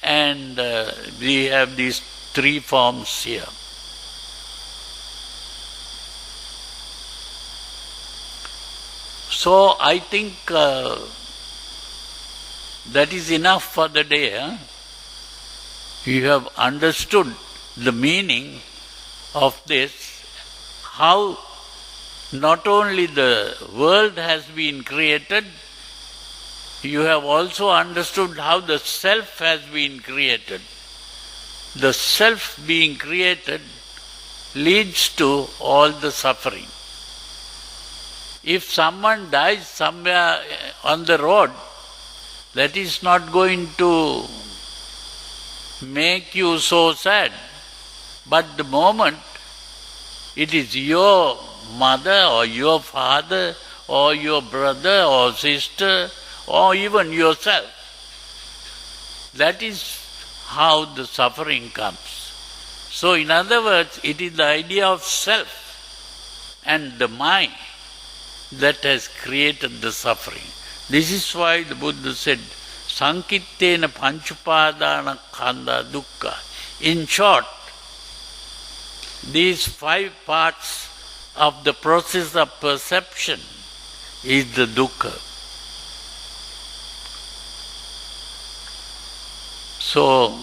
and we have these three forms here. So I think that is enough for the day. You have understood the meaning of this, how not only the world has been created, you have also understood how the self has been created. The self being created leads to all the suffering. If someone dies somewhere on the road, that is not going to make you so sad. But the moment It is your mother or your father or your brother or sister or even yourself. That is how the suffering comes. So in other words, it is the idea of self and the mind that has created the suffering. This is why the Buddha said, Sankittena panchupadana khandha dukkha. In short, these 5 parts of the process of perception is the dukkha. So,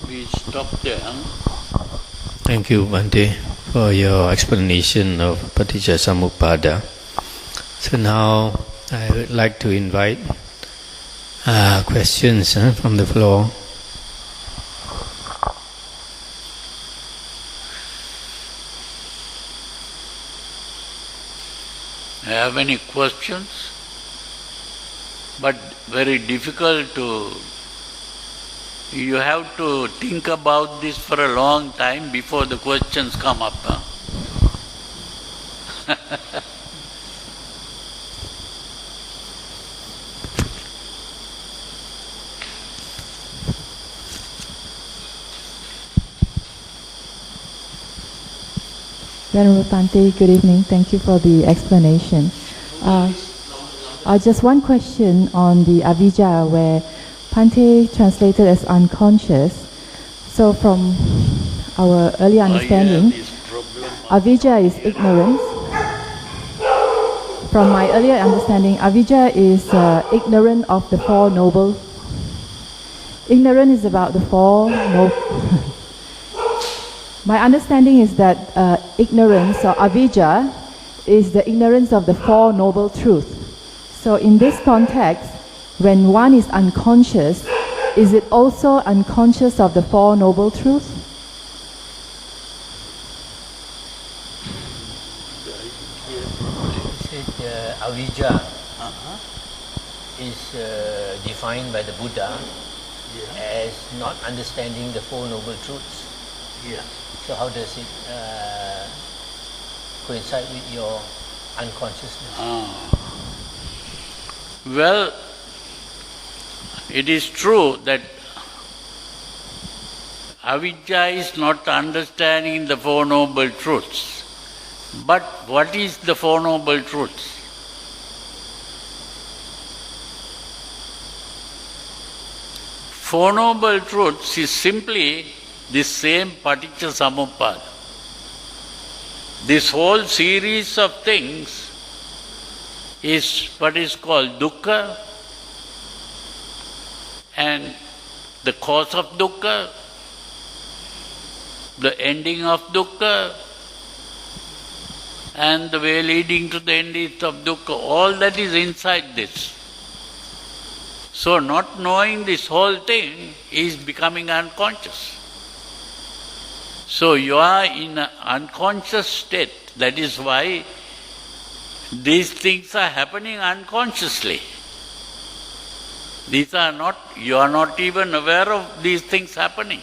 we stop there. Thank you, Bhante, for your explanation of Paticca Samuppada. So now I would like to invite questions from the floor. Have any questions? But very difficult to... You have to think about this for a long time before the questions come up. Venerable Bhante, good evening. Thank you for the explanation. Just one question on the avijja, where Bhante translated as unconscious. So from our earlier understanding, avijja is ignorance. From my earlier understanding, avijja is ignorant of the Four Noble. Ignorance is about the Four Noble. My understanding is that ignorance or avijja is the ignorance of the Four Noble Truths. So in this context, when one is unconscious, is it also unconscious of the Four Noble Truths? He said avijja is defined by the Buddha as not understanding the Four Noble Truths. Yeah. So how does it coincide with your unconsciousness? Well, it is true that avijja is not understanding the Four Noble Truths. But what is the Four Noble Truths? Four Noble Truths is simply this same Paticca Samuppada. This whole series of things is what is called dukkha, and the cause of dukkha, the ending of dukkha, and the way leading to the ending of dukkha. All that is inside this. So not knowing this whole thing is becoming unconscious. So you are in an unconscious state. That is why these things are happening unconsciously. These are not, you are not even aware of these things happening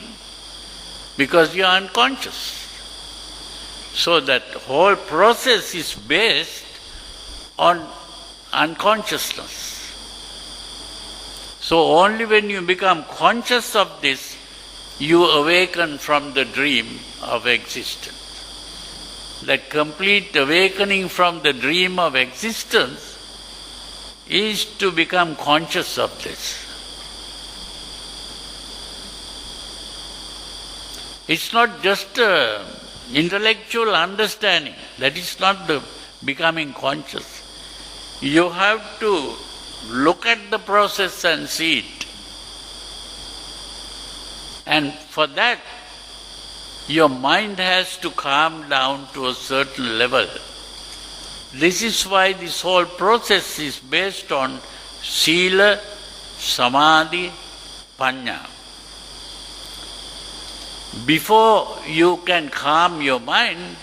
because you are unconscious. So that whole process is based on unconsciousness. So only when you become conscious of this, you awaken from the dream of existence. That complete awakening from the dream of existence is to become conscious of this. It's not just an intellectual understanding. That is not the becoming conscious. You have to look at the process and see it. And for that, your mind has to calm down to a certain level. This is why this whole process is based on sila, samadhi, panya. Before you can calm your mind,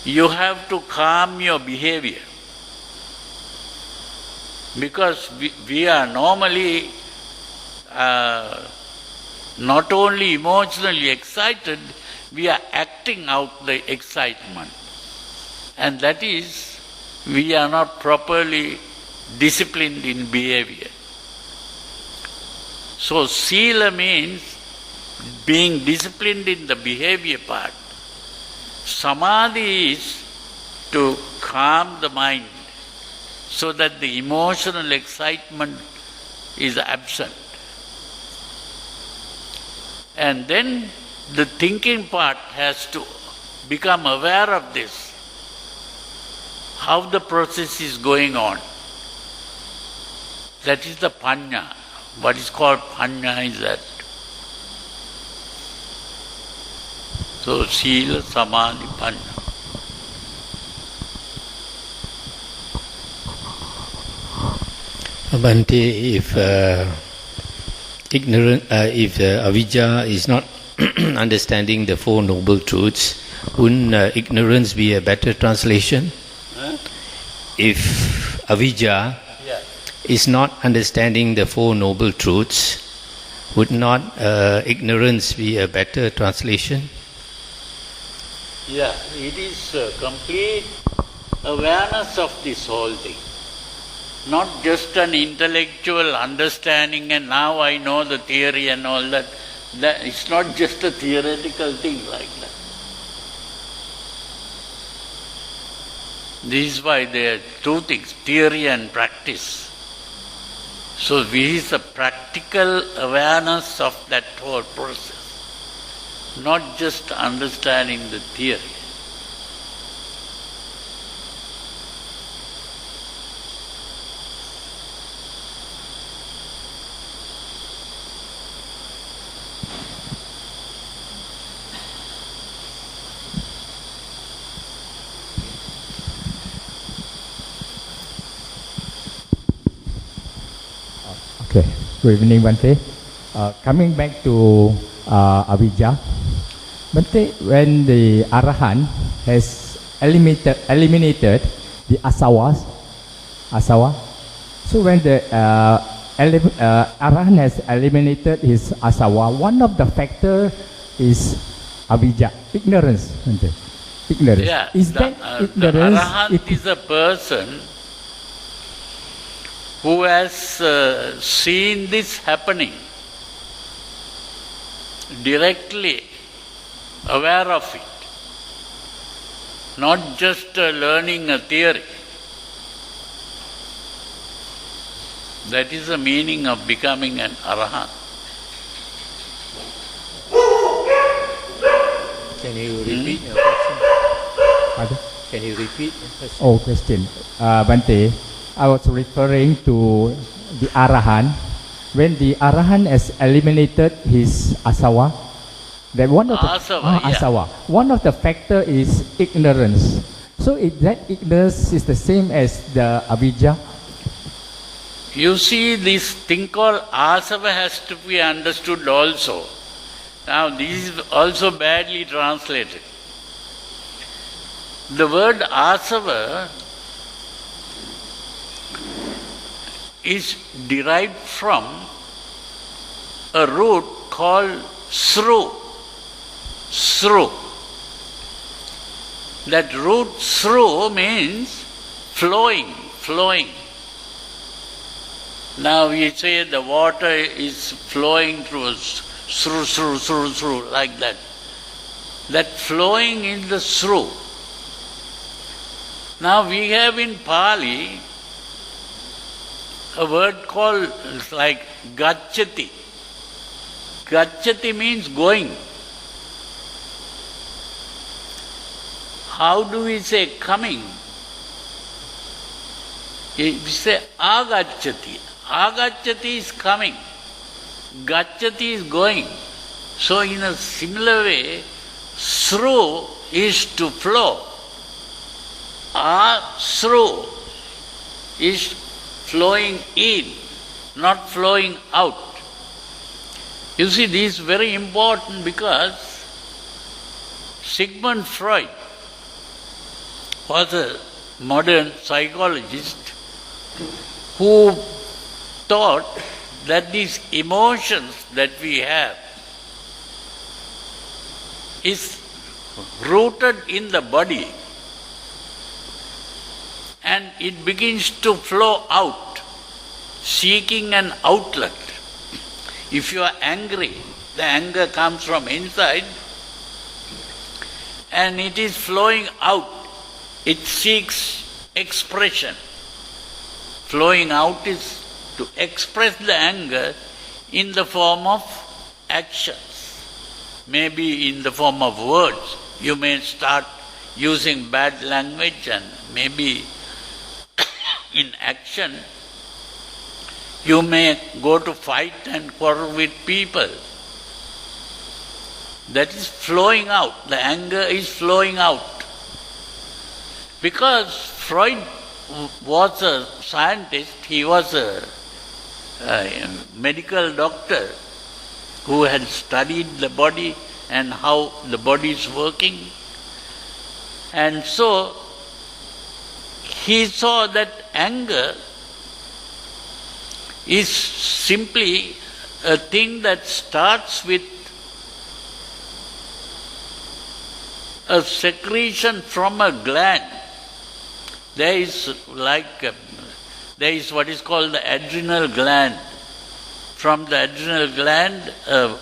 you have to calm your behavior. Because we are normally not only emotionally excited, we are acting out the excitement. And that is, we are not properly disciplined in behavior. So sila means being disciplined in the behavior part. Samadhi is to calm the mind so that the emotional excitement is absent. And then the thinking part has to become aware of this, how the process is going on. That is the panya. What is called panya is that. So, sila, samadhi, panya. Bhante, if avijja is not understanding the Four Noble Truths, wouldn't ignorance be a better translation? Huh? If avijja is not understanding the Four Noble Truths, would not ignorance be a better translation? Yeah, it is complete awareness of this whole thing. Not just an intellectual understanding and now I know the theory and all that. It's not just a theoretical thing like that. This is why there are two things, theory and practice. So this is a practical awareness of that whole process, not just understanding the theory. Okay, good evening, Bhante. Coming back to avijja, Bhante, when the Arahant has eliminated the asawa, so when the Arahant has eliminated his asawa, one of the factor is avijja, ignorance, Bhante. Ignorance. Yeah, is that ignorance? The Arahant is a person who has seen this happening, directly aware of it, not just learning a theory. That is the meaning of becoming an Arahant. Can you repeat your question? Pardon? Can you repeat the question? Oh, question. Bhante, I was referring to the Arahant. When the Arahant has eliminated his asawa, that one of the asawa, one of the factor is ignorance. So if that ignorance is the same as the avijja. You see, this thing called asava has to be understood also. Now, this is also badly translated. The word asava is derived from a root called sru. Sru. That root sru means flowing, flowing. Now we say the water is flowing through sru, sru, sru, sru, like that. That flowing is the sru. Now we have in Pali a word called like gacchati. Gacchati means going. How do we say coming? We say agacchati. Agacchati is coming. Gacchati is going. So in a similar way, sru is to flow. Sru is flowing in, not flowing out. You see, this is very important because Sigmund Freud was a modern psychologist who thought that these emotions that we have is rooted in the body, and it begins to flow out, seeking an outlet. If you are angry, the anger comes from inside and it is flowing out. It seeks expression. Flowing out is to express the anger in the form of actions, maybe in the form of words. You may start using bad language, and maybe in action you may go to fight and quarrel with people. That is flowing out. The anger is flowing out. Because Freud was a scientist, he was a medical doctor who had studied the body and how the body is working. And so he saw that anger is simply a thing that starts with a secretion from a gland. There is what is called the adrenal gland. From the adrenal gland, a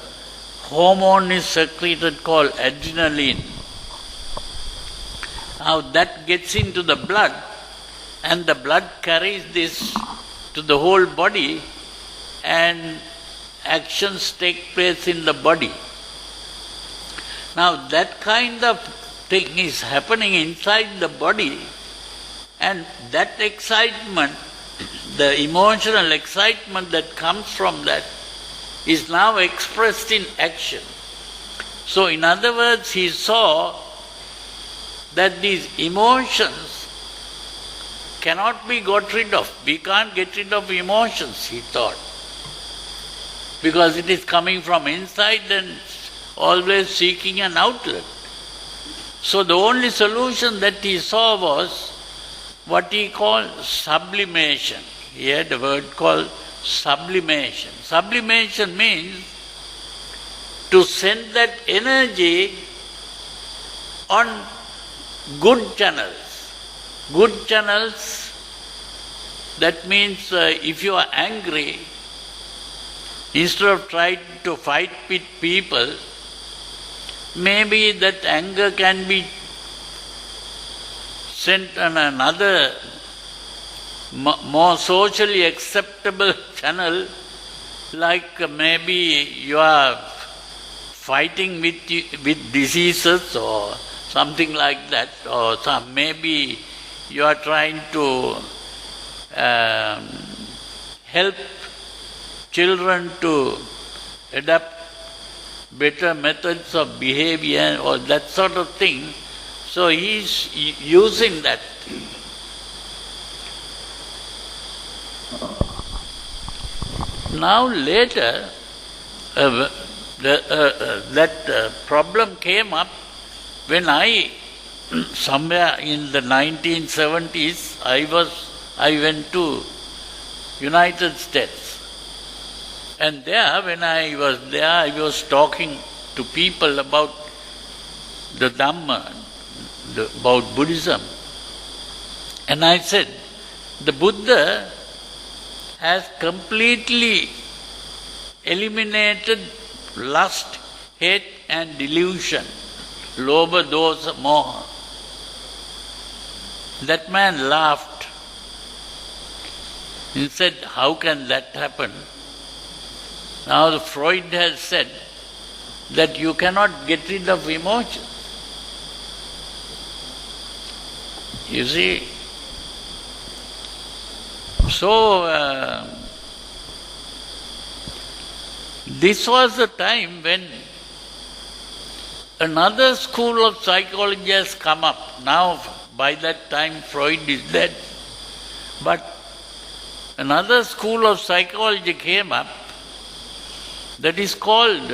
hormone is secreted called adrenaline. Now that gets into the blood, and the blood carries this to the whole body, and actions take place in the body. Now that kind of thing is happening inside the body, and that excitement, the emotional excitement that comes from that, is now expressed in action. So in other words, he saw that these emotions cannot be got rid of. We can't get rid of emotions, he thought, because it is coming from inside and always seeking an outlet. So the only solution that he saw was what he called sublimation. He had a word called sublimation. Sublimation means to send that energy on good channels. Good channels, that means if you are angry, instead of trying to fight with people, maybe that anger can be sent on another more socially acceptable channel, like maybe you are fighting with diseases or something like that, or maybe you are trying to help children to adapt better methods of behavior or that sort of thing. So he is using that. Now later, that problem came up when somewhere in the 1970s, I went to United States. And there, when I was there, I was talking to people about the Dhamma, about Buddhism. And I said, the Buddha has completely eliminated lust, hate and delusion, lobha, dosa, moha. That man laughed. He said, how can that happen? Now the Freud has said that you cannot get rid of emotions. You see? So, this was the time when another school of psychology has come up. Now, by that time, Freud is dead. But another school of psychology came up that is called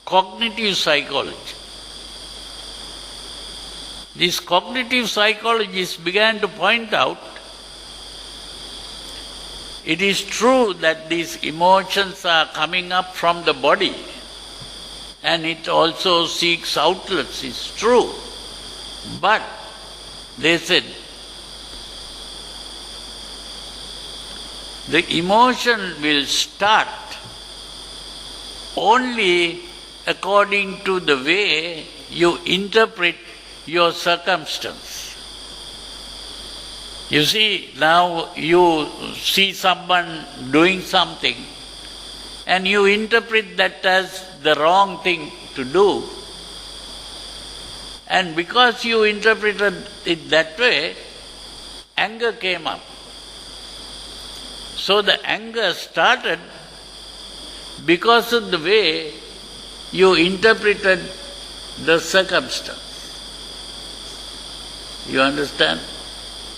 cognitive psychology. These cognitive psychologists began to point out it is true that these emotions are coming up from the body and it also seeks outlets, it's true. But they said, the emotion will start only according to the way you interpret your circumstance. You see, now you see someone doing something and you interpret that as the wrong thing to do. And because you interpreted it that way, anger came up. So the anger started because of the way you interpreted the circumstance. You understand?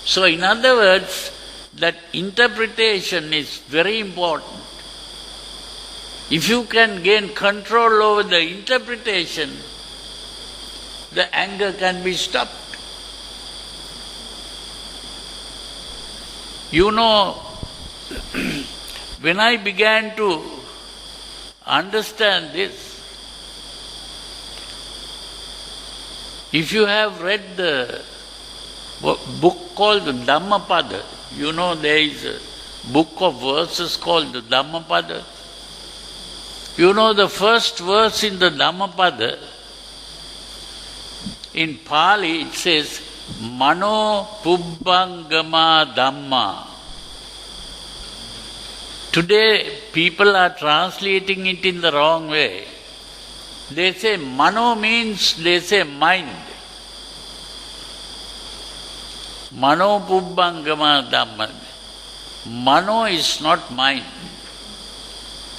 So in other words, that interpretation is very important. If you can gain control over the interpretation, the anger can be stopped. You know, when I began to understand this, if you have read the book called the Dhammapada, you know there is a book of verses called the Dhammapada. You know the first verse in the Dhammapada, in Pali it says, Mano Pubbangama Dhamma. Today people are translating it in the wrong way. They say Mano means, they say mind. Mano Pubbangama Dhamma. Mano is not mind.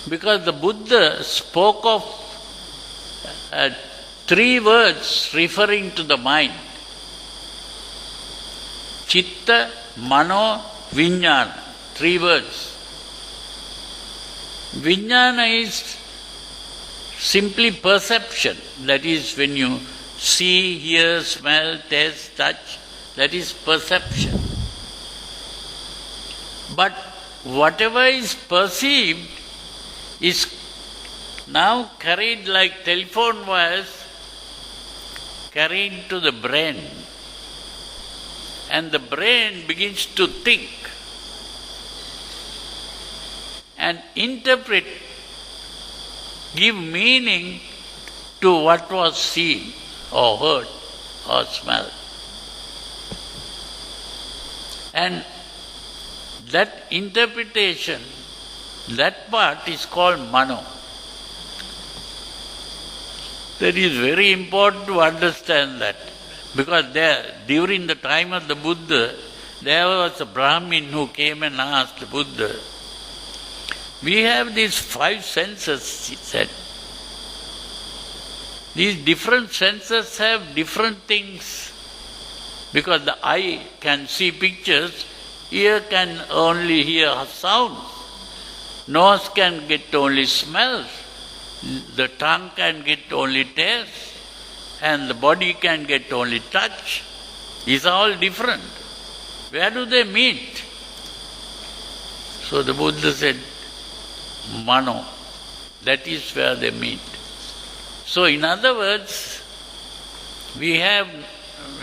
Because the Buddha spoke of 3 words referring to the mind. Chitta, Mano, Vijnana. 3 words. Vijnana is simply perception. That is when you see, hear, smell, taste, touch. That is perception. But whatever is perceived is now carried like telephone wires, carried to the brain. And the brain begins to think and interpret, give meaning to what was seen or heard or smelled. And that interpretation, that part is called Mano. That is very important to understand that. Because during the time of the Buddha, there was a Brahmin who came and asked the Buddha, we have these 5 senses, he said. These different senses have different things. Because the eye can see pictures, ear can only hear sounds, nose can get only smells, the tongue can get only taste, and the body can get only touch. These are all different. Where do they meet? So the Buddha said, Mano, that is where they meet. So in other words, we have,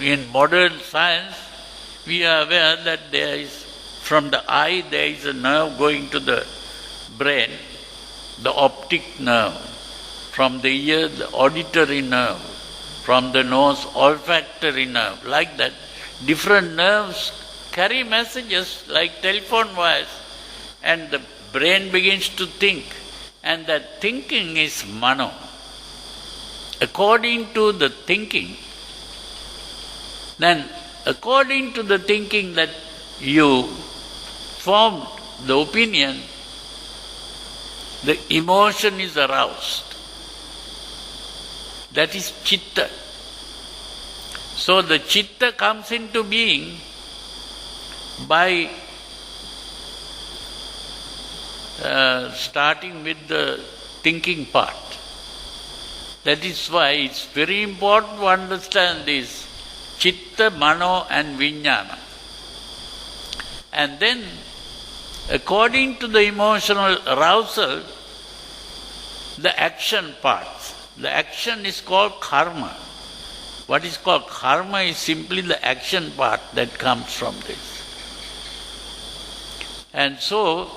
in modern science, we are aware that there is, from the eye there is a nerve going to the brain, the optic nerve. From the ear, the auditory nerve. From the nose, olfactory nerve. Like that, different nerves carry messages like telephone wires, and the brain begins to think, and that thinking is Mano. According to the thinking, then according to the thinking that you formed the opinion, the emotion is aroused. That is Chitta. So the Chitta comes into being by starting with the thinking part. That is why it's very important to understand this Chitta, Mano and Vijnana. And then, according to the emotional arousal, the action parts, The action is called karma. What is called karma is simply the action part that comes from this. And so,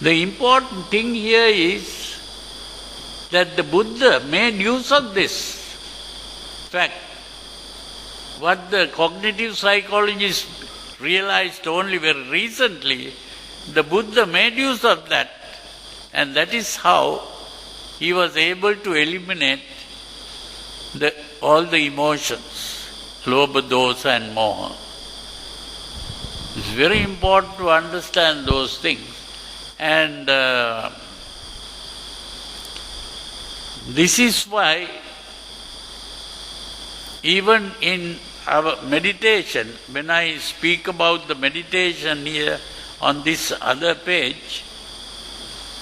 the important thing here is that the Buddha made use of this fact. What the cognitive psychologists realized only very recently, the Buddha made use of that, and that is how he was able to eliminate all the emotions, lobha, dosa and moha. It's very important to understand those things. And this is why even in our meditation, when I speak about the meditation here on this other page,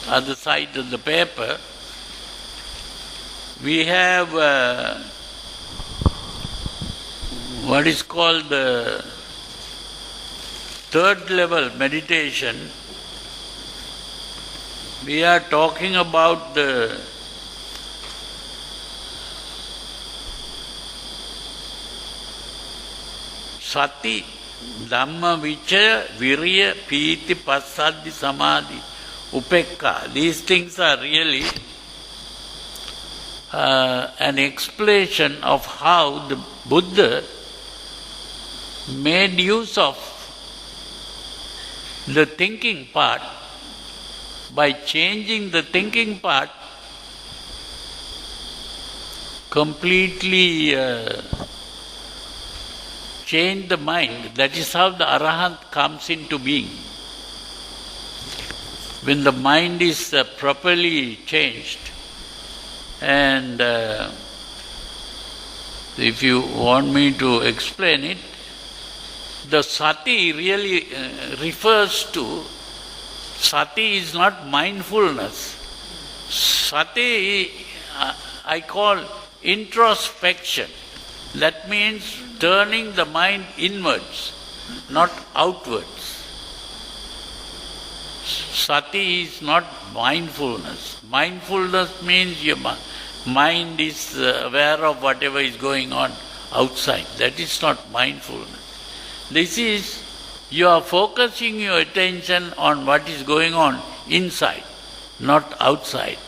other side of the paper, we have what is called the third level meditation. We are talking about the sati, dhamma, vichaya, virya, pīti, passaddi, samadhi, upekka. These things are really an explanation of how the Buddha made use of the thinking part. By changing the thinking part, completely change the mind. That is how the arahant comes into being. When the mind is properly changed, and if you want me to explain it, the sati really refers to, sati is not mindfulness. Sati I call introspection. That means turning the mind inwards, not outwards. Sati is not mindfulness. Mindfulness means your mind is aware of whatever is going on outside. That is not mindfulness. This is, you are focusing your attention on what is going on inside, not outside.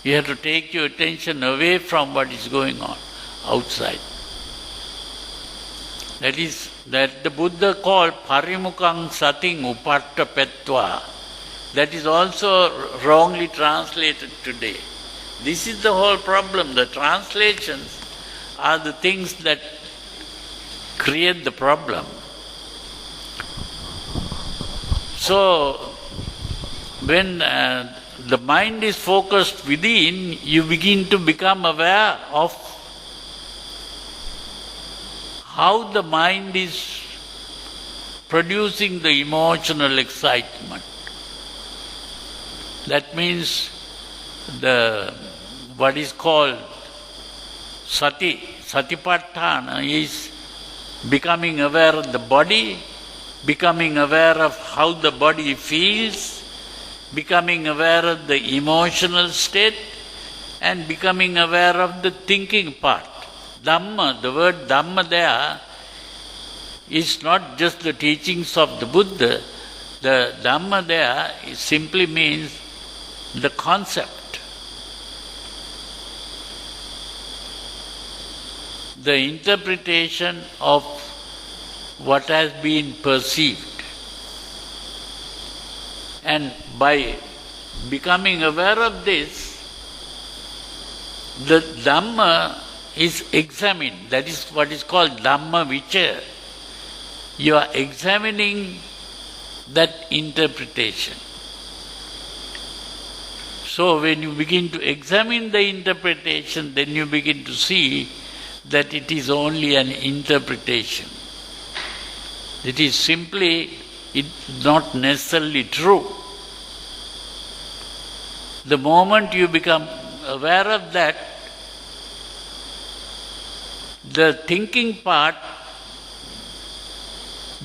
You have to take your attention away from what is going on outside. That is, that the Buddha called parimukhaṃ sating upaṭṭhapetvā. That is also wrongly translated today. This is the whole problem. The translations are the things that create the problem. So, when the mind is focused within, you begin to become aware of how the mind is producing the emotional excitement. That means what is called satipatthana is becoming aware of the body, becoming aware of how the body feels, becoming aware of the emotional state, and becoming aware of the thinking part. Dhamma, the word Dhamma there is not just the teachings of the Buddha. The Dhamma there simply means the concept, the interpretation of what has been perceived. And by becoming aware of this, the Dhamma is examined. That is what is called Dhamma Vichaya. You are examining that interpretation. So when you begin to examine the interpretation, then you begin to see that it is only an interpretation. It is simply not necessarily true. The moment you become aware of that, the thinking part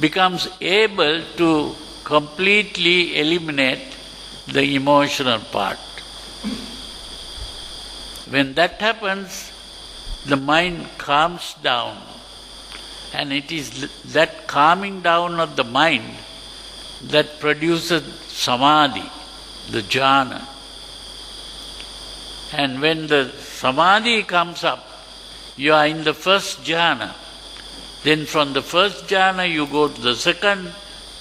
becomes able to completely eliminate the emotional part. When that happens, the mind calms down, and it is that calming down of the mind that produces samadhi, the jhana. And when the samadhi comes up, you are in the first jhana. Then from the first jhana you go to the second,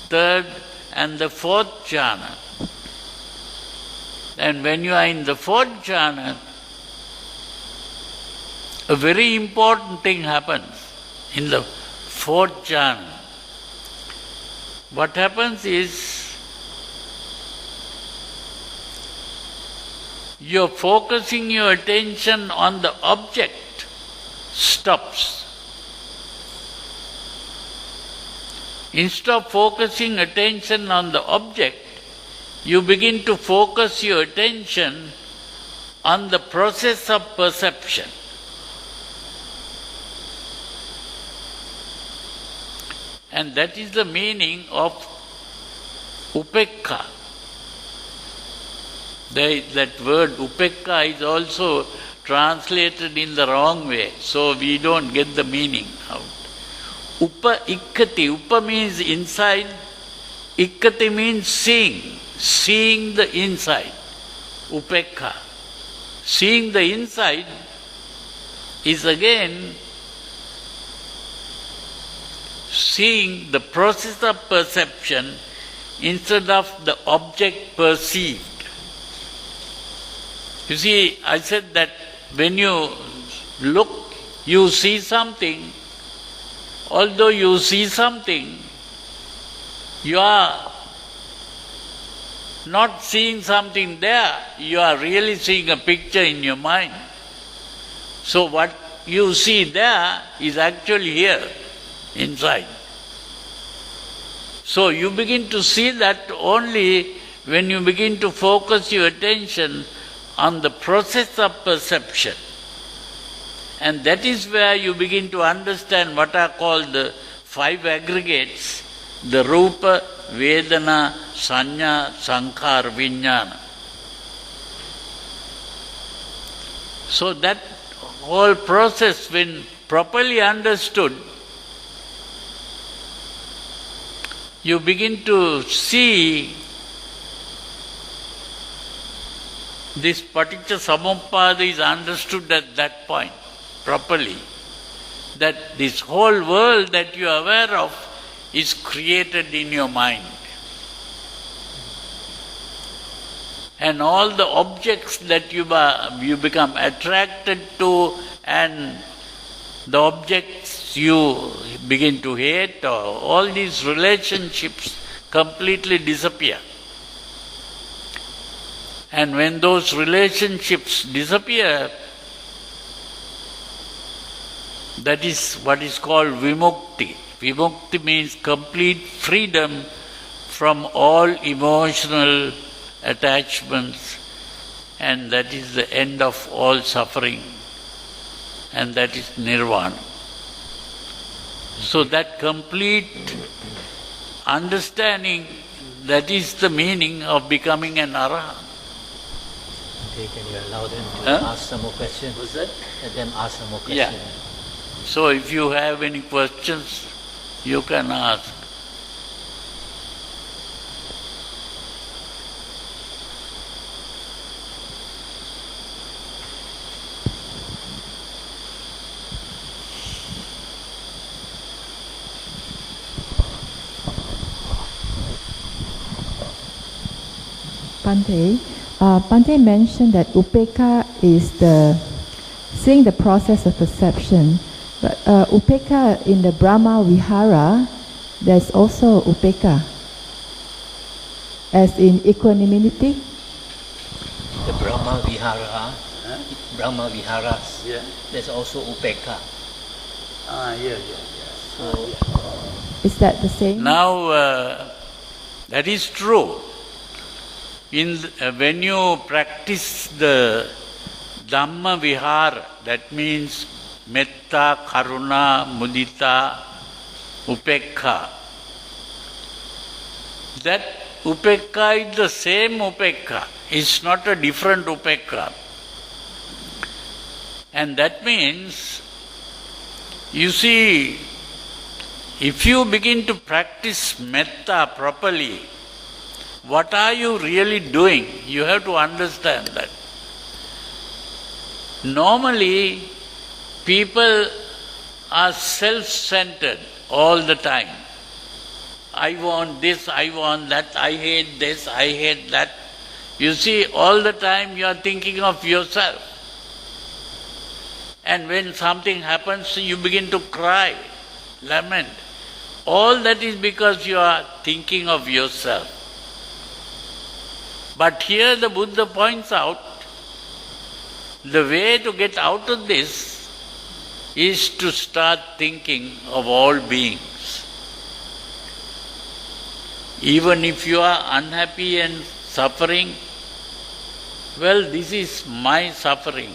third and the fourth jhana. And when you are in the fourth jhana, a very important thing happens in the fourth jhana. What happens is, you're focusing your attention on the object stops. Instead of focusing attention on the object, you begin to focus your attention on the process of perception. And that is the meaning of upekkha. That word upekkha is also translated in the wrong way, so we don't get the meaning out. Uppajjitvā. Uppa means inside, ikkati means seeing the inside. Upekkha. Seeing the inside is again seeing the process of perception instead of the object perceived. You see, I said that when you look, you see something. Although you see something, you are not seeing something there, you are really seeing a picture in your mind. So what you see there is actually here, inside. So you begin to see that only when you begin to focus your attention on the process of perception. And that is where you begin to understand what are called the 5 aggregates, the rūpa, vedana, saññā, sankhāra, viññāna. So that whole process, when properly understood, you begin to see this paticca samuppada is understood at that point properly, that this whole world that you are aware of is created in your mind. And all the objects that you become attracted to, and the objects you begin to hate, or all these relationships completely disappear. And when those relationships disappear, that is what is called vimukti. Vimukti means complete freedom from all emotional attachments, and that is the end of all suffering, and that is nirvana. So that complete understanding, that is the meaning of becoming an arahant. Okay, can you allow them to ask some more questions? What's that? Let them ask some more questions. Yeah. So if you have any questions, you can ask. Bhante mentioned that upekkha is seeing the process of perception. But upekkha in the Brahma Vihara, there's also upekkha, as in equanimity. The Brahma Vihara, Brahma Viharas, Yeah. there's also upekkha. Yeah. So, Is that the same? Now, that is true. When you practice the Dhamma Vihara, that means metta, karuna, mudita, upekkha, that Upekkha is the same upekkha. It's not a different upekkha. And that means, you see, if you begin to practice metta properly, what are you really doing? You have to understand that. Normally, people are self-centered all the time. I want this, I want that, I hate this, I hate that. You see, all the time you are thinking of yourself. And when something happens, you begin to cry, lament. All that is because you are thinking of yourself. But here the Buddha points out, the way to get out of this is to start thinking of all beings. Even if you are unhappy and suffering, well, this is my suffering.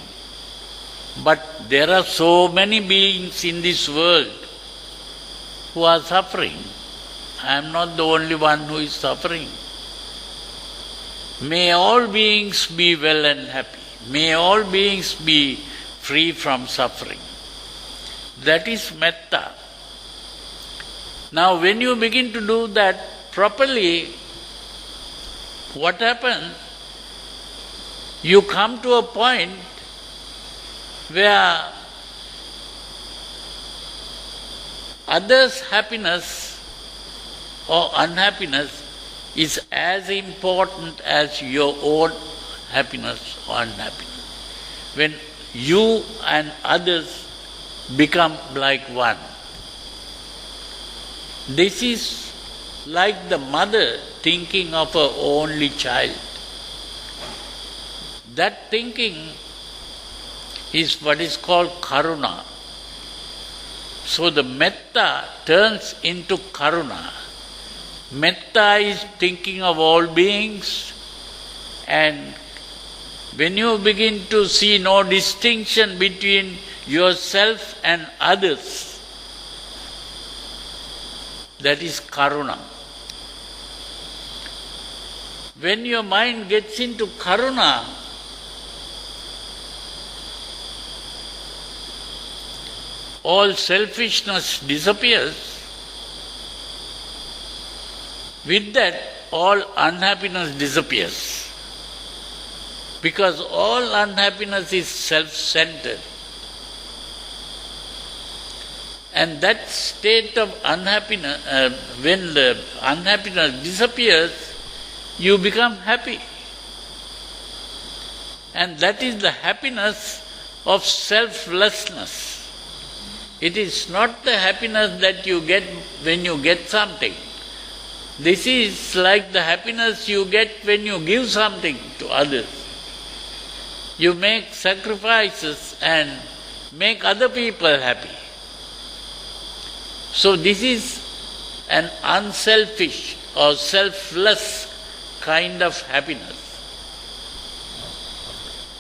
But there are so many beings in this world who are suffering. I am not the only one who is suffering. May all beings be well and happy. May all beings be free from suffering. That is metta. Now when you begin to do that properly, what happens? You come to a point where others' happiness or unhappiness is as important as your own happiness or unhappiness. When you and others become like one. This is like the mother thinking of her only child. That thinking is what is called karuna. So the metta turns into karuna. Metta is thinking of all beings, and when you begin to see no distinction between yourself and others, that is karuna. When your mind gets into karuna, all selfishness disappears. With that, all unhappiness disappears. Because all unhappiness is self-centered. And that state of unhappiness, when the unhappiness disappears, you become happy. And that is the happiness of selflessness. It is not the happiness that you get when you get something. This is like the happiness you get when you give something to others. You make sacrifices and make other people happy. So this is an unselfish or selfless kind of happiness.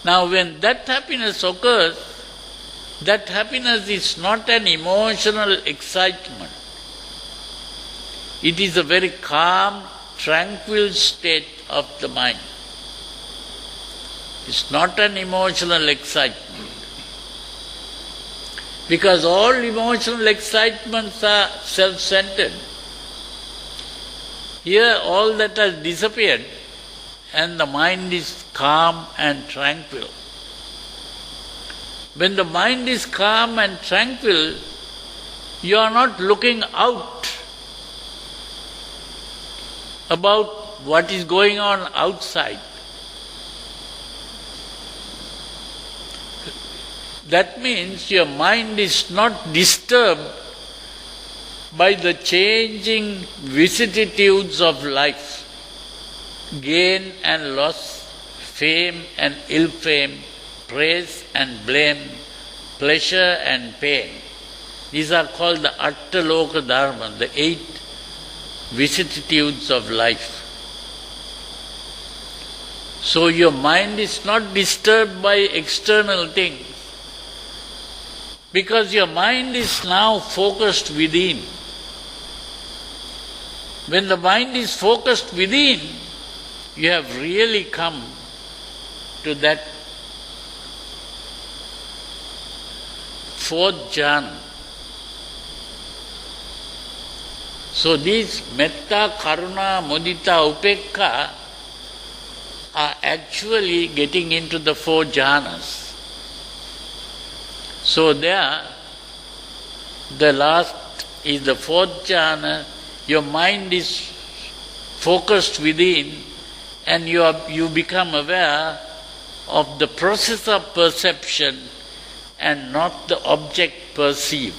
Now when that happiness occurs, that happiness is not an emotional excitement. It is a very calm, tranquil state of the mind. It's not an emotional excitement. Because all emotional excitements are self-centered. Here all that has disappeared and the mind is calm and tranquil. When the mind is calm and tranquil, you are not looking out about what is going on outside. That means your mind is not disturbed by the changing vicissitudes of life, gain and loss, fame and ill fame, praise and blame, pleasure and pain. These are called the Attaloka Dharma, the 8 vicissitudes of life. So your mind is not disturbed by external things, because your mind is now focused within. When the mind is focused within, you have really come to that fourth jhana. So these metta, karuna, mudita, upekkha are actually getting into the four jhanas. So there, the last is the fourth jhana. Your mind is focused within, and you become aware of the process of perception and not the object perceived.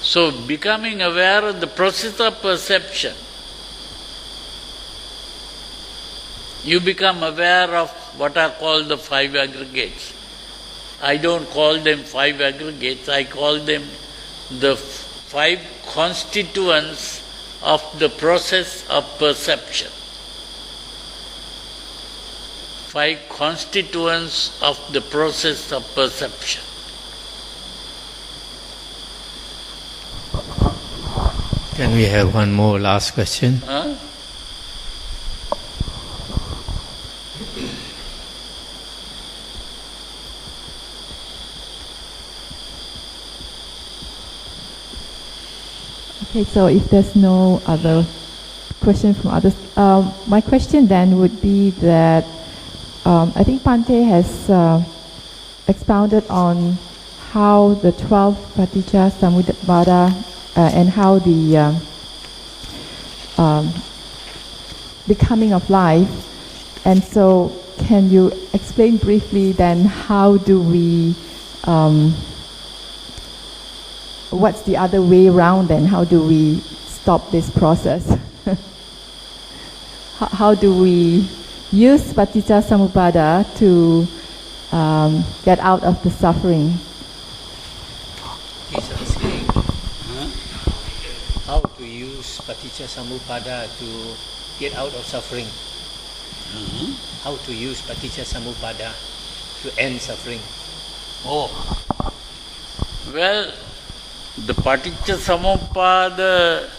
So becoming aware of the process of perception, you become aware of what are called the five aggregates. I don't call them five aggregates, I call them the five constituents of the process of perception. Five constituents of the process of perception. Can we have one more last question? Huh? Okay, so if there's no other question from others, my question then would be that I think Bhante has expounded on how the 12 paticca samuppada and how the becoming of life. And so can you explain briefly then how do we, what's the other way around then? How do we stop this process? How do we use paticca samuppada to get out of the suffering? He's asking how to use paticca samuppada to get out of suffering. How to use paticca samuppada to end suffering. Oh, well, the paticca samuppada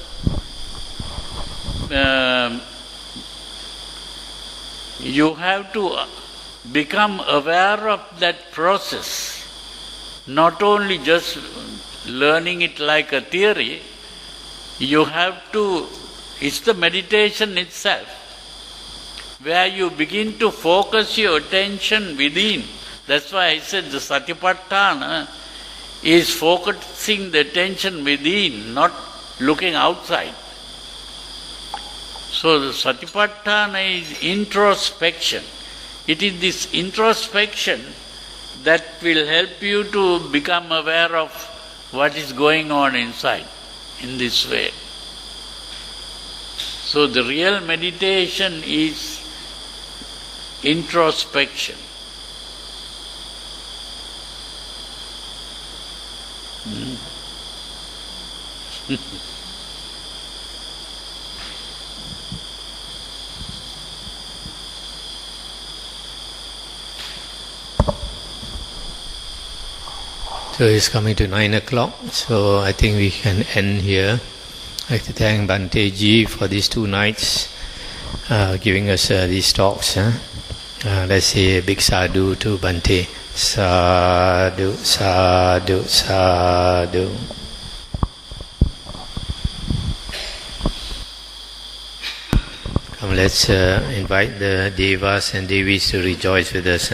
you have to become aware of that process, not only just learning it like a theory. You have to, it's the meditation itself, where you begin to focus your attention within. That's why I said the satipatthana is focusing the attention within, not looking outside. So the satipatthana is introspection. It is this introspection that will help you to become aware of what is going on inside in this way. So the real meditation is introspection. So it's coming to 9 o'clock, so I think we can end here. I'd like to thank Bhante Ji for these 2 nights, giving us these talks. Let's say a big sadhu to Bhante. Sadhu, sadhu, sadhu. Come, let's invite the devas and devis to rejoice with us.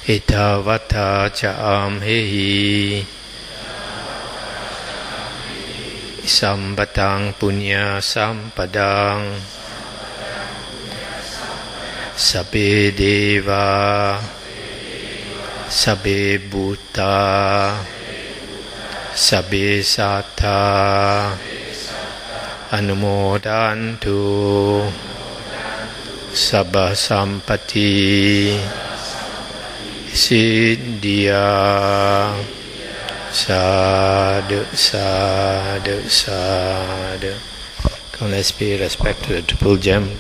Ita vata cha'am hehi sambatang punya sampadang sabbe deva sabbe bhuta sabbe sattā anumodantu sabba sampati Siddhya. Sadhu, sadhu, sadhu. Come, let's pay respect to the Triple Gem.